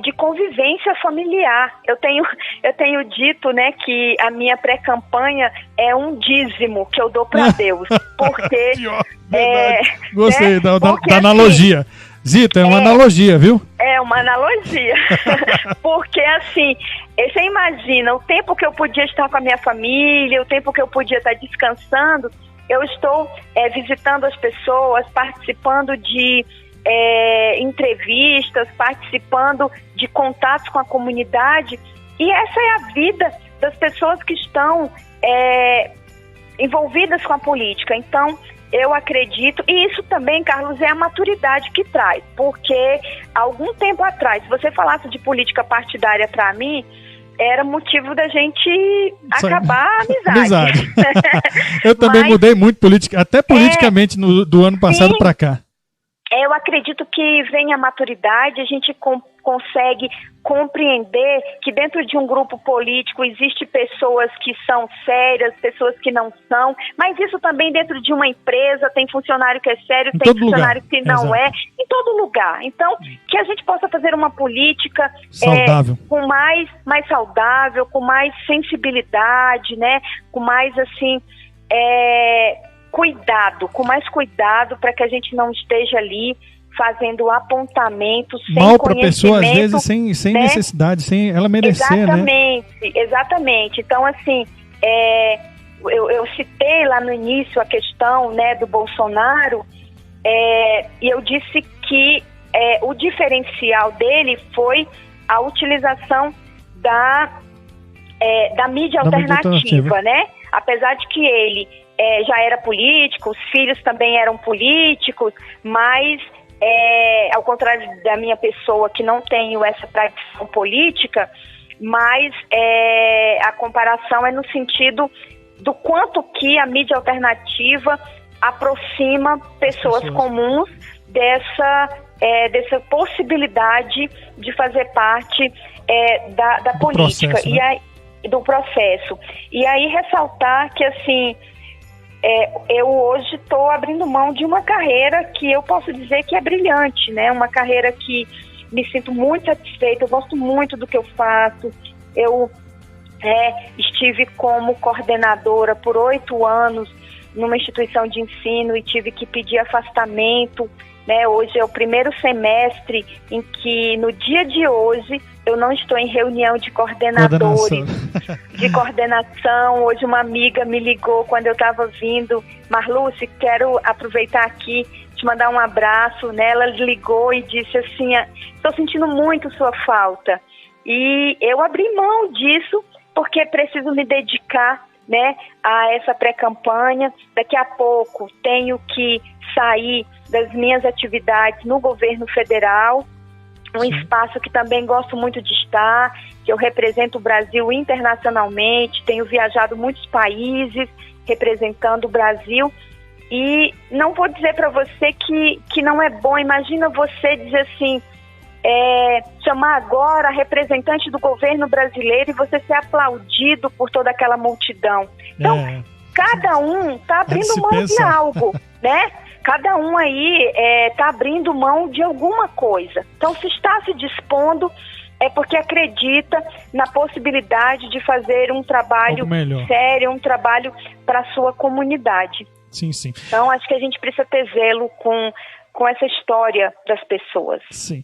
de convivência familiar. Eu tenho dito, né, que a minha pré-campanha é um dízimo que eu dou para Deus, porque Gostei da analogia. Zita, é uma analogia, viu? É uma analogia. Porque, assim, você imagina o tempo que eu podia estar com a minha família, o tempo que eu podia estar descansando, eu estou visitando as pessoas, participando de entrevistas, participando de contatos com a comunidade, e essa é a vida das pessoas que estão envolvidas com a política. Então, eu acredito, e isso também, Carlos, é a maturidade que traz, porque algum tempo atrás, se você falasse de política partidária para mim, era motivo da gente acabar a amizade. Eu também mudei muito até politicamente do ano passado para cá. Eu acredito que vem a maturidade, a gente consegue compreender que dentro de um grupo político existe pessoas que são sérias, pessoas que não são, mas isso também dentro de uma empresa, tem funcionário que é sério, tem funcionário que não é, em todo lugar. Então, que a gente possa fazer uma política saudável, com mais saudável, com mais sensibilidade, né? Com mais, assim, com mais cuidado, para que a gente não esteja ali fazendo apontamentos sem mal para a pessoa, às vezes sem necessidade, sem ela merecer, Exatamente. Então, assim, eu citei lá no início a questão, né, do Bolsonaro, e eu disse que o diferencial dele foi a utilização da mídia alternativa, né? Apesar de que ele já era político, os filhos também eram políticos, mas ao contrário da minha pessoa, que não tenho essa tradição política, mas a comparação é no sentido do quanto que a mídia alternativa aproxima pessoas comuns dessa possibilidade de fazer parte da política, processo, né? Do processo. E aí ressaltar que, assim, eu hoje estou abrindo mão de uma carreira que eu posso dizer que é brilhante, né? Uma carreira que me sinto muito satisfeita, eu gosto muito do que eu faço. Eu estive como coordenadora por 8 anos numa instituição de ensino e tive que pedir afastamento, né? Hoje é o primeiro semestre em que, no dia de hoje, eu não estou em reunião de coordenadores, de coordenação. Hoje uma amiga me ligou quando eu estava vindo. Marluce, quero aproveitar aqui, te mandar um abraço, né? Ela ligou e disse assim, estou sentindo muito sua falta. E eu abri mão disso porque preciso me dedicar, né, a essa pré-campanha. Daqui a pouco tenho que sair das minhas atividades no governo federal, um espaço que também gosto muito de estar, que eu represento o Brasil internacionalmente, tenho viajado muitos países representando o Brasil, e não vou dizer para você que não é bom. Imagina você dizer assim, chamar agora representante do governo brasileiro e você ser aplaudido por toda aquela multidão. Então, cada um está abrindo mão de algo, né? Cada um aí está abrindo mão de alguma coisa. Então, se está se dispondo, é porque acredita na possibilidade de fazer um trabalho sério, um trabalho para a sua comunidade. Sim, sim. Então, acho que a gente precisa ter zelo com essa história das pessoas. Sim.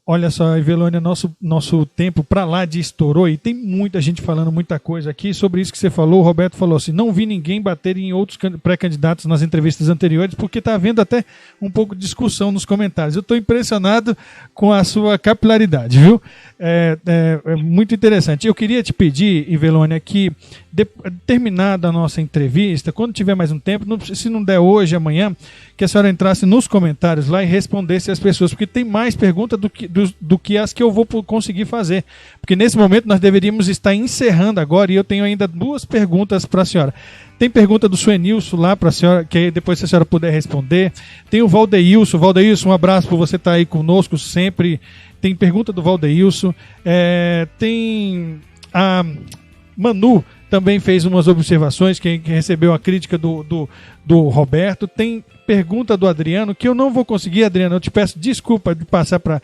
Olha só, Ivelônia, nosso tempo para lá de estourou e tem muita gente falando muita coisa aqui sobre isso que você falou. O Roberto falou assim, não vi ninguém bater em outros pré-candidatos nas entrevistas anteriores, porque está havendo até um pouco de discussão nos comentários. Eu estou impressionado com a sua capilaridade, viu? É muito interessante. Eu queria te pedir, Ivelônia, que terminada a nossa entrevista, quando tiver mais um tempo, se não der hoje, amanhã, que a senhora entrasse nos comentários lá e respondesse às pessoas, porque tem mais perguntas do que as que eu vou conseguir fazer. Porque nesse momento nós deveríamos estar encerrando agora e eu tenho ainda 2 perguntas para a senhora. Tem pergunta do Suenilson lá para a senhora, que depois se a senhora puder responder. Tem o Valdeilson. Valdeilson, um abraço por você estar aí conosco sempre. Tem pergunta do Valdeilson. Tem a Manu, também fez umas observações, que recebeu a crítica do Roberto. Tem pergunta do Adriano, que eu não vou conseguir, Adriano, eu te peço desculpa de passar para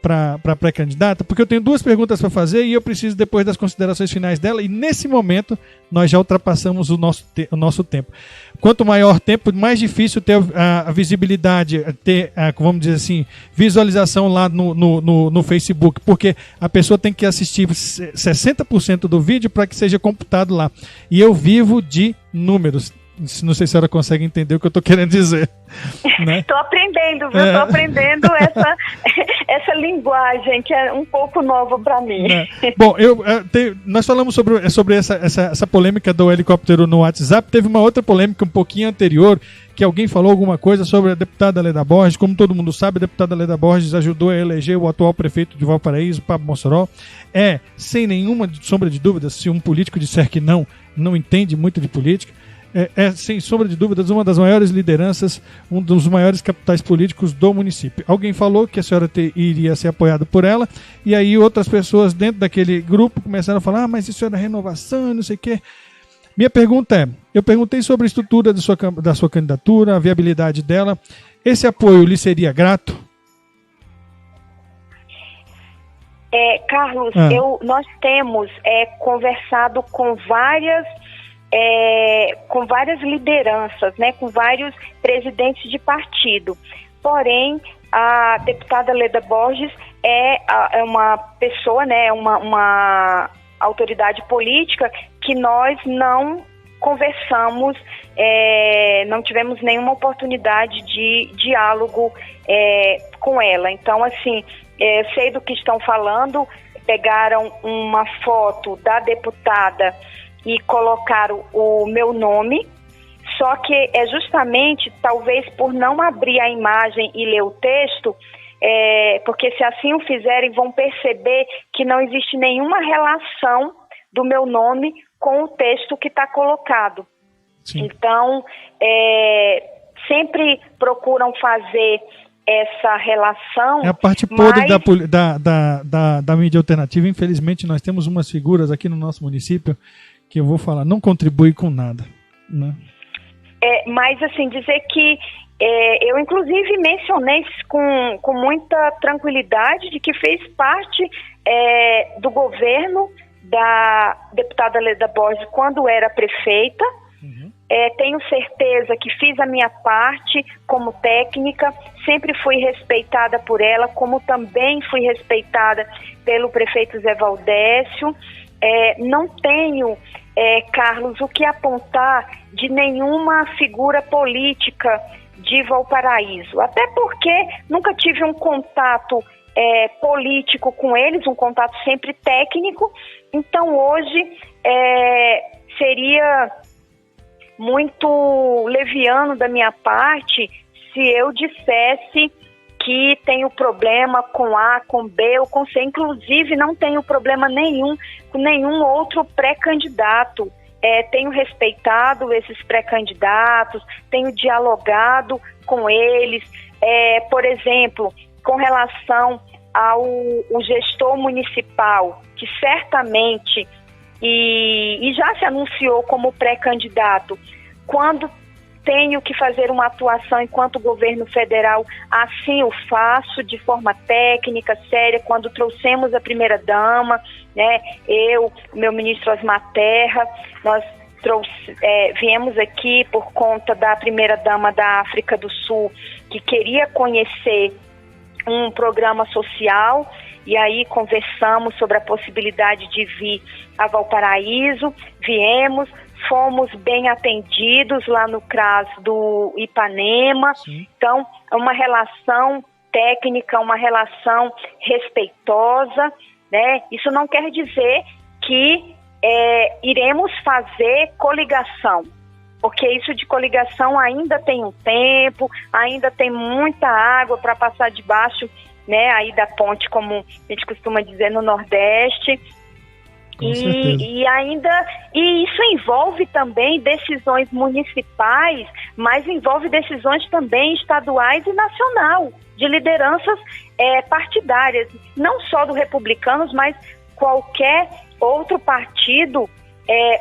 para pré-candidata, porque eu tenho 2 perguntas para fazer e eu preciso depois das considerações finais dela, e nesse momento nós já ultrapassamos o nosso tempo. Quanto maior tempo, mais difícil ter a visibilidade, ter, vamos dizer assim, visualização lá no Facebook, porque a pessoa tem que assistir 60% do vídeo para que seja computado lá. E eu vivo de números. Não sei se a senhora consegue entender o que eu estou querendo dizer. Estou aprendendo, viu? Estou aprendendo essa linguagem que é um pouco nova para mim. Bom, nós falamos sobre essa polêmica do helicóptero no WhatsApp. Teve uma outra polêmica um pouquinho anterior, que alguém falou alguma coisa sobre a deputada Leda Borges. Como todo mundo sabe, a deputada Leda Borges ajudou a eleger o atual prefeito de Valparaíso, Pablo Mossoró. Sem nenhuma sombra de dúvidas, se um político disser que não entende muito de política, sem sombra de dúvidas, uma das maiores lideranças, um dos maiores capitais políticos do município. Alguém falou que a senhora iria ser apoiada por ela, e aí outras pessoas dentro daquele grupo começaram a falar, mas isso era renovação, não sei o quê. Minha pergunta eu perguntei sobre a estrutura da sua candidatura, a viabilidade dela. Esse apoio lhe seria grato? Carlos, nós temos conversado com várias lideranças, né, com vários presidentes de partido. Porém, a deputada Leda Borges é uma pessoa, né, uma autoridade política que nós não conversamos, não tivemos nenhuma oportunidade de diálogo com ela. Então, assim, eu sei do que estão falando. Pegaram uma foto da deputada e colocaram o meu nome, só que justamente, talvez por não abrir a imagem e ler o texto, porque se assim o fizerem, vão perceber que não existe nenhuma relação do meu nome com o texto que está colocado. Sim. Então, sempre procuram fazer essa relação. É a parte podre da mídia alternativa. Infelizmente, nós temos umas figuras aqui no nosso município que eu vou falar, não contribui com nada, né? Mas, assim, dizer que eu, inclusive, mencionei com muita tranquilidade de que fez parte do governo da deputada Leda Borges quando era prefeita. Uhum. Tenho certeza que fiz a minha parte como técnica, sempre fui respeitada por ela, como também fui respeitada pelo prefeito Zé Valdécio. Não tenho, Carlos, o que apontar de nenhuma figura política de Valparaíso, até porque nunca tive um contato político com eles, um contato sempre técnico. Então hoje seria muito leviano da minha parte se eu dissesse que tenho problema com A, com B ou com C. Inclusive, não tenho problema nenhum com nenhum outro pré-candidato. Tenho respeitado esses pré-candidatos, tenho dialogado com eles. Por exemplo, com relação ao gestor municipal, que certamente e já se anunciou como pré-candidato, quando tenho que fazer uma atuação enquanto governo federal, assim eu faço de forma técnica, séria. Quando trouxemos a primeira-dama, né, meu ministro Osmar Terra, nós viemos aqui por conta da primeira-dama da África do Sul, que queria conhecer um programa social, e aí conversamos sobre a possibilidade de vir a Valparaíso, viemos, fomos bem atendidos lá no CRAS do Ipanema. Sim. Então, é uma relação técnica, uma relação respeitosa, né? Isso não quer dizer que iremos fazer coligação, porque isso de coligação ainda tem um tempo, ainda tem muita água para passar debaixo, né, aí da ponte, como a gente costuma dizer no Nordeste. E isso envolve também decisões municipais, mas envolve decisões também estaduais e nacional, de lideranças partidárias, não só do Republicanos, mas qualquer outro partido.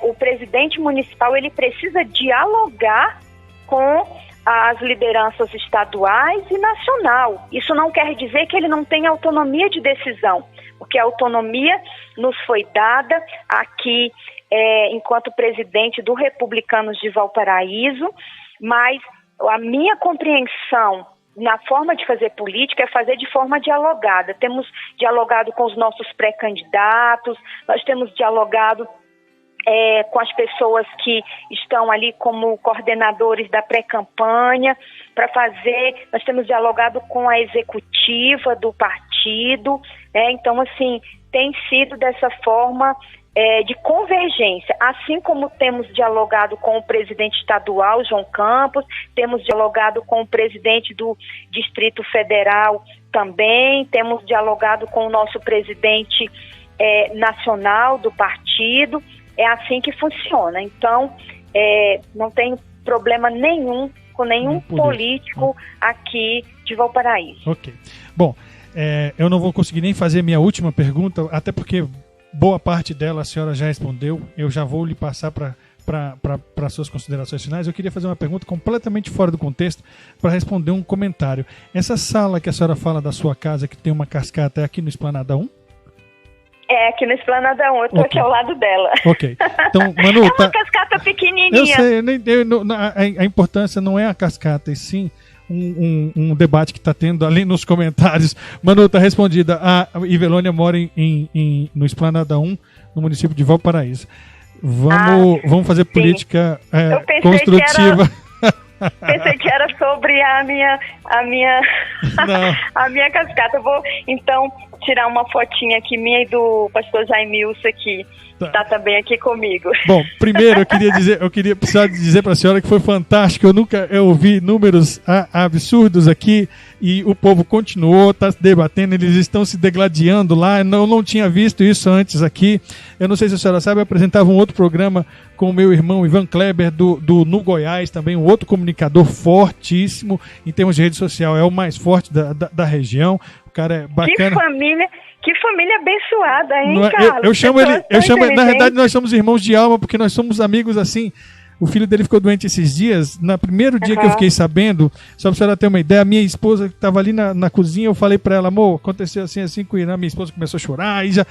O presidente municipal, ele precisa dialogar com às lideranças estaduais e nacional. Isso não quer dizer que ele não tem autonomia de decisão, porque a autonomia nos foi dada aqui enquanto presidente do Republicanos de Valparaíso, mas a minha compreensão na forma de fazer política é fazer de forma dialogada. Temos dialogado com os nossos pré-candidatos, nós temos dialogado com as pessoas que estão ali como coordenadores da pré-campanha, nós temos dialogado com a executiva do partido, então assim, tem sido dessa forma de convergência, assim como temos dialogado com o presidente estadual, João Campos, temos dialogado com o presidente do Distrito Federal também, temos dialogado com o nosso presidente nacional do partido. É assim que funciona. Então, não tem problema nenhum com nenhum político aqui de Valparaíso. Ok. Bom, eu não vou conseguir nem fazer minha última pergunta, até porque boa parte dela a senhora já respondeu. Eu já vou lhe passar para suas considerações finais. Eu queria fazer uma pergunta completamente fora do contexto para responder um comentário. Essa sala que a senhora fala da sua casa, que tem uma cascata, é aqui no Esplanada 1? Aqui no Esplanada 1, eu estou aqui ao lado dela. Ok. Então, Manu, é uma cascata pequenininha. Eu sei, a importância não é a cascata, e sim um debate que está tendo ali nos comentários. Manu, está respondida. A Ivelônia mora no Esplanada 1, no município de Valparaíso. Vamos fazer política construtiva. Pensei que era sobre a minha cascata. Eu vou, então, tirar uma fotinha aqui minha e do pastor Jaimilson aqui. Tá também aqui comigo. Bom, primeiro eu queria precisar dizer para a senhora que foi fantástico. Eu ouvi números absurdos aqui e o povo continuou, está se debatendo, eles estão se degladiando lá. Eu não tinha visto isso antes aqui. Eu não sei se a senhora sabe, eu apresentava um outro programa com o meu irmão Ivan Kleber no Goiás, também um outro comunicador fortíssimo em termos de rede social, é o mais forte da região. O cara é bacana. Que família abençoada, hein, Carlos? Eu chamo ele, na verdade, nós somos irmãos de alma, porque nós somos amigos assim. O filho dele ficou doente esses dias. No primeiro dia que eu fiquei sabendo, só pra senhora ter uma ideia, a minha esposa que estava ali na cozinha, eu falei para ela, amor, aconteceu assim com o Irã. Minha esposa começou a chorar, aí já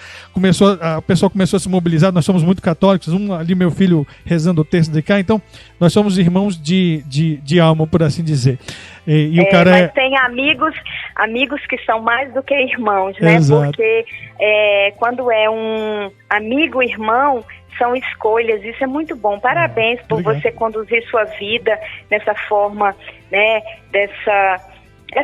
a pessoa começou a se mobilizar. Nós somos muito católicos, ali meu filho rezando o terço de cá, então nós somos irmãos de alma, por assim dizer. E o cara mas tem amigos que são mais do que irmãos, né? Exato. Porque quando é um amigo irmão, são escolhas, isso é muito bom. Parabéns por você conduzir sua vida dessa forma, né? Dessa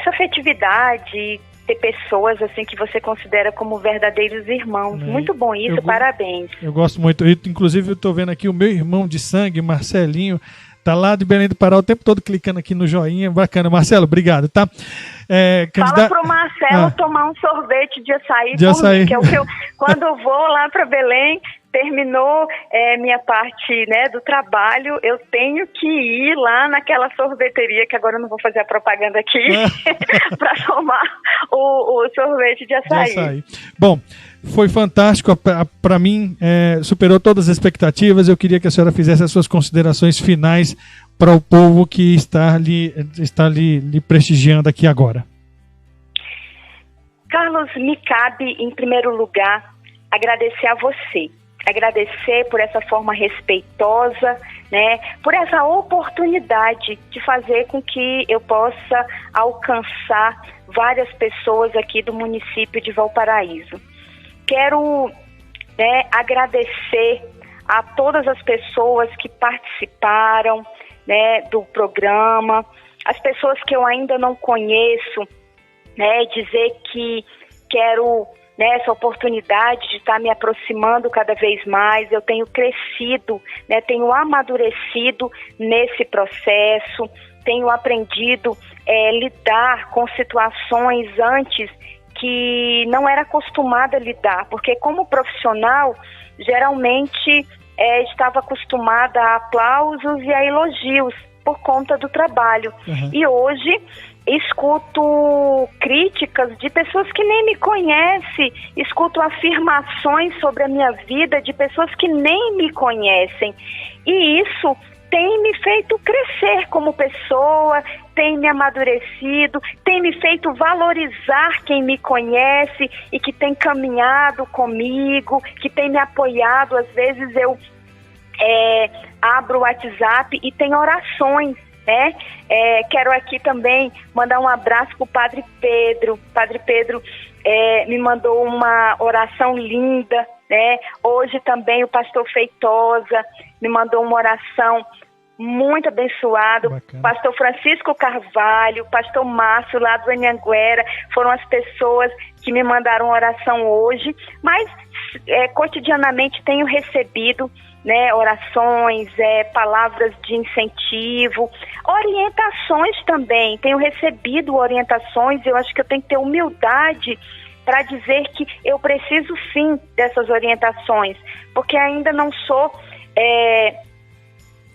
afetividade, ter pessoas assim que você considera como verdadeiros irmãos. Muito bom isso, parabéns. Eu gosto muito. Inclusive, eu estou vendo aqui o meu irmão de sangue, Marcelinho, tá lá de Belém do Pará o tempo todo clicando aqui no joinha. Bacana. Marcelo, obrigado, tá? Fala pro Marcelo tomar um sorvete de açaí. Que é o que quando eu vou lá para Belém, terminou minha parte, né, do trabalho, eu tenho que ir lá naquela sorveteria, que agora eu não vou fazer a propaganda aqui, para tomar o sorvete de açaí. Bom, foi fantástico, para mim superou todas as expectativas. Eu queria que a senhora fizesse as suas considerações finais para o povo que está lhe prestigiando aqui agora. Carlos, me cabe, em primeiro lugar, agradecer a você. Agradecer por essa forma respeitosa, né, por essa oportunidade de fazer com que eu possa alcançar várias pessoas aqui do município de Valparaíso. Quero agradecer a todas as pessoas que participaram, né, do programa, as pessoas que eu ainda não conheço, né, dizer que quero essa oportunidade de estar me aproximando cada vez mais. Eu tenho crescido, né, tenho amadurecido nesse processo, tenho aprendido lidar com situações antes que não era acostumada a lidar, porque como profissional, geralmente estava acostumada a aplausos e a elogios por conta do trabalho. E hoje escuto críticas de pessoas que nem me conhecem, escuto afirmações sobre a minha vida de pessoas que nem me conhecem. E isso tem me feito crescer como pessoa, tem me amadurecido, tem me feito valorizar quem me conhece e que tem caminhado comigo, que tem me apoiado. Às vezes eu abro o WhatsApp e tem orações, né? Quero aqui também mandar um abraço para o Padre Pedro. Padre Pedro me mandou uma oração linda, né? Hoje também o pastor Feitosa me mandou uma oração muito abençoada. O pastor Francisco Carvalho, o pastor Márcio lá do Anhanguera, foram as pessoas que me mandaram oração hoje, mas cotidianamente tenho recebido, né, orações, palavras de incentivo, orientações também. Tenho recebido orientações. Eu acho que eu tenho que ter humildade para dizer que eu preciso sim dessas orientações, porque ainda não sou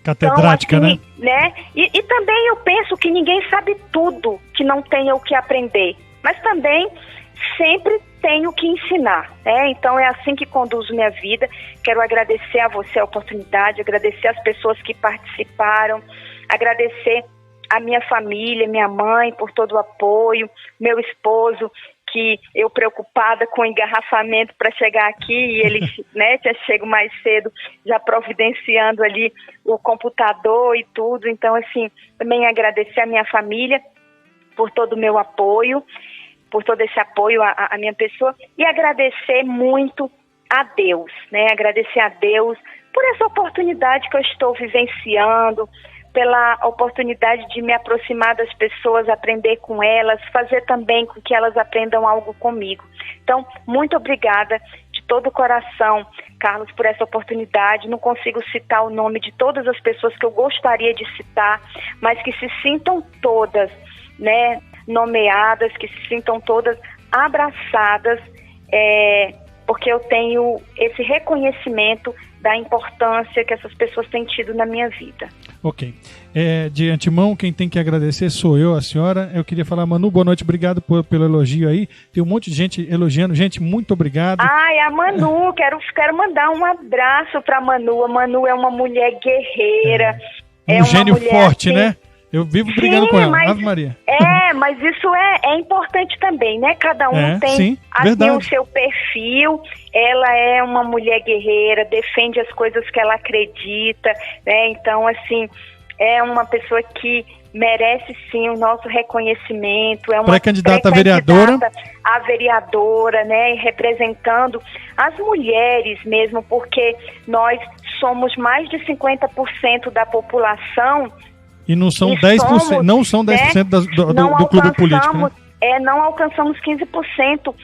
catedrática, então, assim, né? E também eu penso que ninguém sabe tudo, que não tenha o que aprender, mas também sempre tenho que ensinar, né? Então é assim que conduzo minha vida. Quero agradecer a você a oportunidade, agradecer as pessoas que participaram, agradecer a minha família, minha mãe por todo o apoio, meu esposo, que eu preocupada com o engarrafamento para chegar aqui, e ele né, já chego mais cedo, já providenciando ali o computador e tudo. Então, assim, também agradecer a minha família por todo o meu apoio, por todo esse apoio à minha pessoa, e agradecer muito a Deus, né? Agradecer a Deus por essa oportunidade que eu estou vivenciando, pela oportunidade de me aproximar das pessoas, aprender com elas, fazer também com que elas aprendam algo comigo. Então, muito obrigada de todo o coração, Carlos, por essa oportunidade. Não consigo citar o nome de todas as pessoas que eu gostaria de citar, mas que se sintam todas, né, nomeadas, que se sintam todas abraçadas, porque eu tenho esse reconhecimento da importância que essas pessoas têm tido na minha vida. Ok. De antemão, quem tem que agradecer sou eu, a senhora. Eu queria falar, Manu, boa noite, obrigado pelo elogio aí. Tem um monte de gente elogiando. Gente, muito obrigado. Ai, a Manu, quero mandar um abraço para a Manu. A Manu é uma mulher guerreira. Um gênio mulher, forte, assim, né? Eu vivo brigando com ela, Ave Maria. Mas isso é importante também, né? Cada um tem assim, o seu perfil. Ela é uma mulher guerreira, defende as coisas que ela acredita, né? Então, assim, é uma pessoa que merece sim o nosso reconhecimento. É uma pré-candidata a vereadora. A vereadora, né? Representando as mulheres mesmo, porque nós somos mais de 50% da população. E não são 10%, não são 10%, né, do clube político, né? Não alcançamos 15%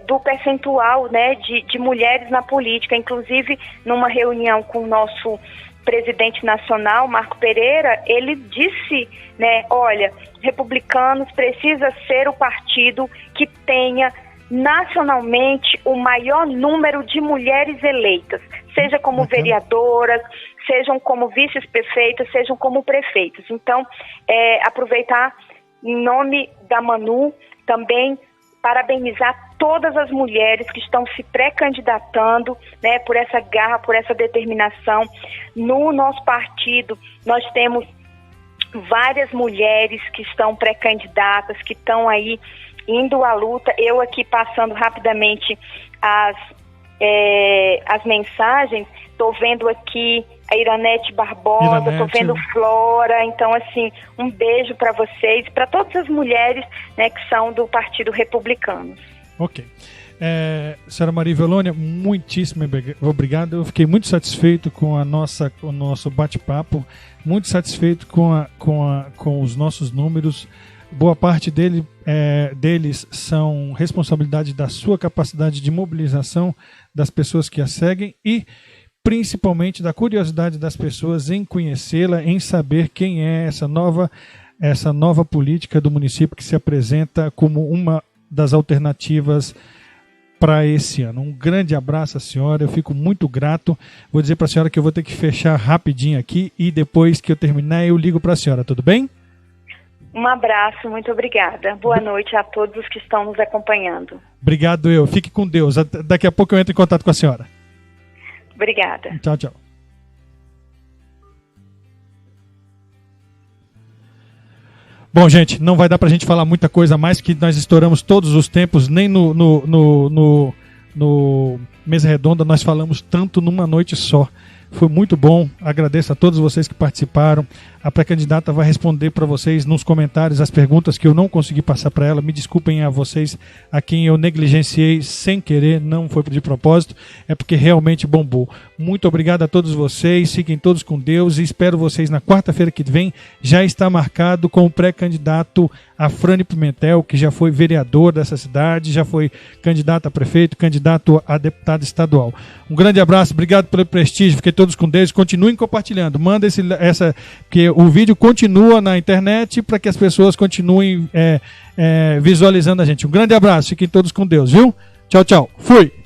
do percentual, né, de mulheres na política. Inclusive, numa reunião com o nosso presidente nacional, Marco Pereira, ele disse, né, olha, Republicanos precisa ser o partido que tenha nacionalmente o maior número de mulheres eleitas, seja como vereadoras, sejam como vice-prefeitas, sejam como prefeitos. Então, aproveitar em nome da Manu, também parabenizar todas as mulheres que estão se pré-candidatando, né, por essa garra, por essa determinação. No nosso partido, nós temos várias mulheres que estão pré-candidatas, que estão aí indo à luta. Eu aqui passando rapidamente as mensagens, estou vendo aqui a Iranete Barbosa, estou vendo Flora. Então, assim, um beijo para vocês, para todas as mulheres, né, que são do Partido Republicano. Ok. Senhora Maria Velônia, muitíssimo obrigado. Eu fiquei muito satisfeito com o nosso bate-papo, muito satisfeito com os nossos números. Boa parte deles são responsabilidade da sua capacidade de mobilização das pessoas que a seguem e principalmente da curiosidade das pessoas em conhecê-la, em saber quem é essa nova política do município que se apresenta como uma das alternativas para esse ano. Um grande abraço à senhora, eu fico muito grato. Vou dizer para a senhora que eu vou ter que fechar rapidinho aqui e depois que eu terminar eu ligo para a senhora, tudo bem? Um abraço, muito obrigada. Boa noite a todos os que estão nos acompanhando. Obrigado Fique com Deus. Daqui a pouco eu entro em contato com a senhora. Obrigada. Tchau, tchau. Bom, gente, não vai dar pra gente falar muita coisa mais, que nós estouramos todos os tempos, nem no Mesa Redonda nós falamos tanto numa noite só. Foi muito bom, agradeço a todos vocês que participaram. A pré-candidata vai responder para vocês nos comentários as perguntas que eu não consegui passar para ela. Me desculpem a vocês, a quem eu negligenciei sem querer, não foi de propósito, é porque realmente bombou. Muito obrigado a todos vocês, fiquem todos com Deus e espero vocês na quarta-feira que vem. Já está marcado com o pré-candidato Afrânio Pimentel, que já foi vereador dessa cidade, já foi candidato a prefeito, candidato a deputado estadual. Um grande abraço, obrigado pelo prestígio, fiquem todos com Deus, continuem compartilhando, manda que o vídeo continua na internet para que as pessoas continuem visualizando a gente. Um grande abraço, fiquem todos com Deus, viu? Tchau, tchau. Fui!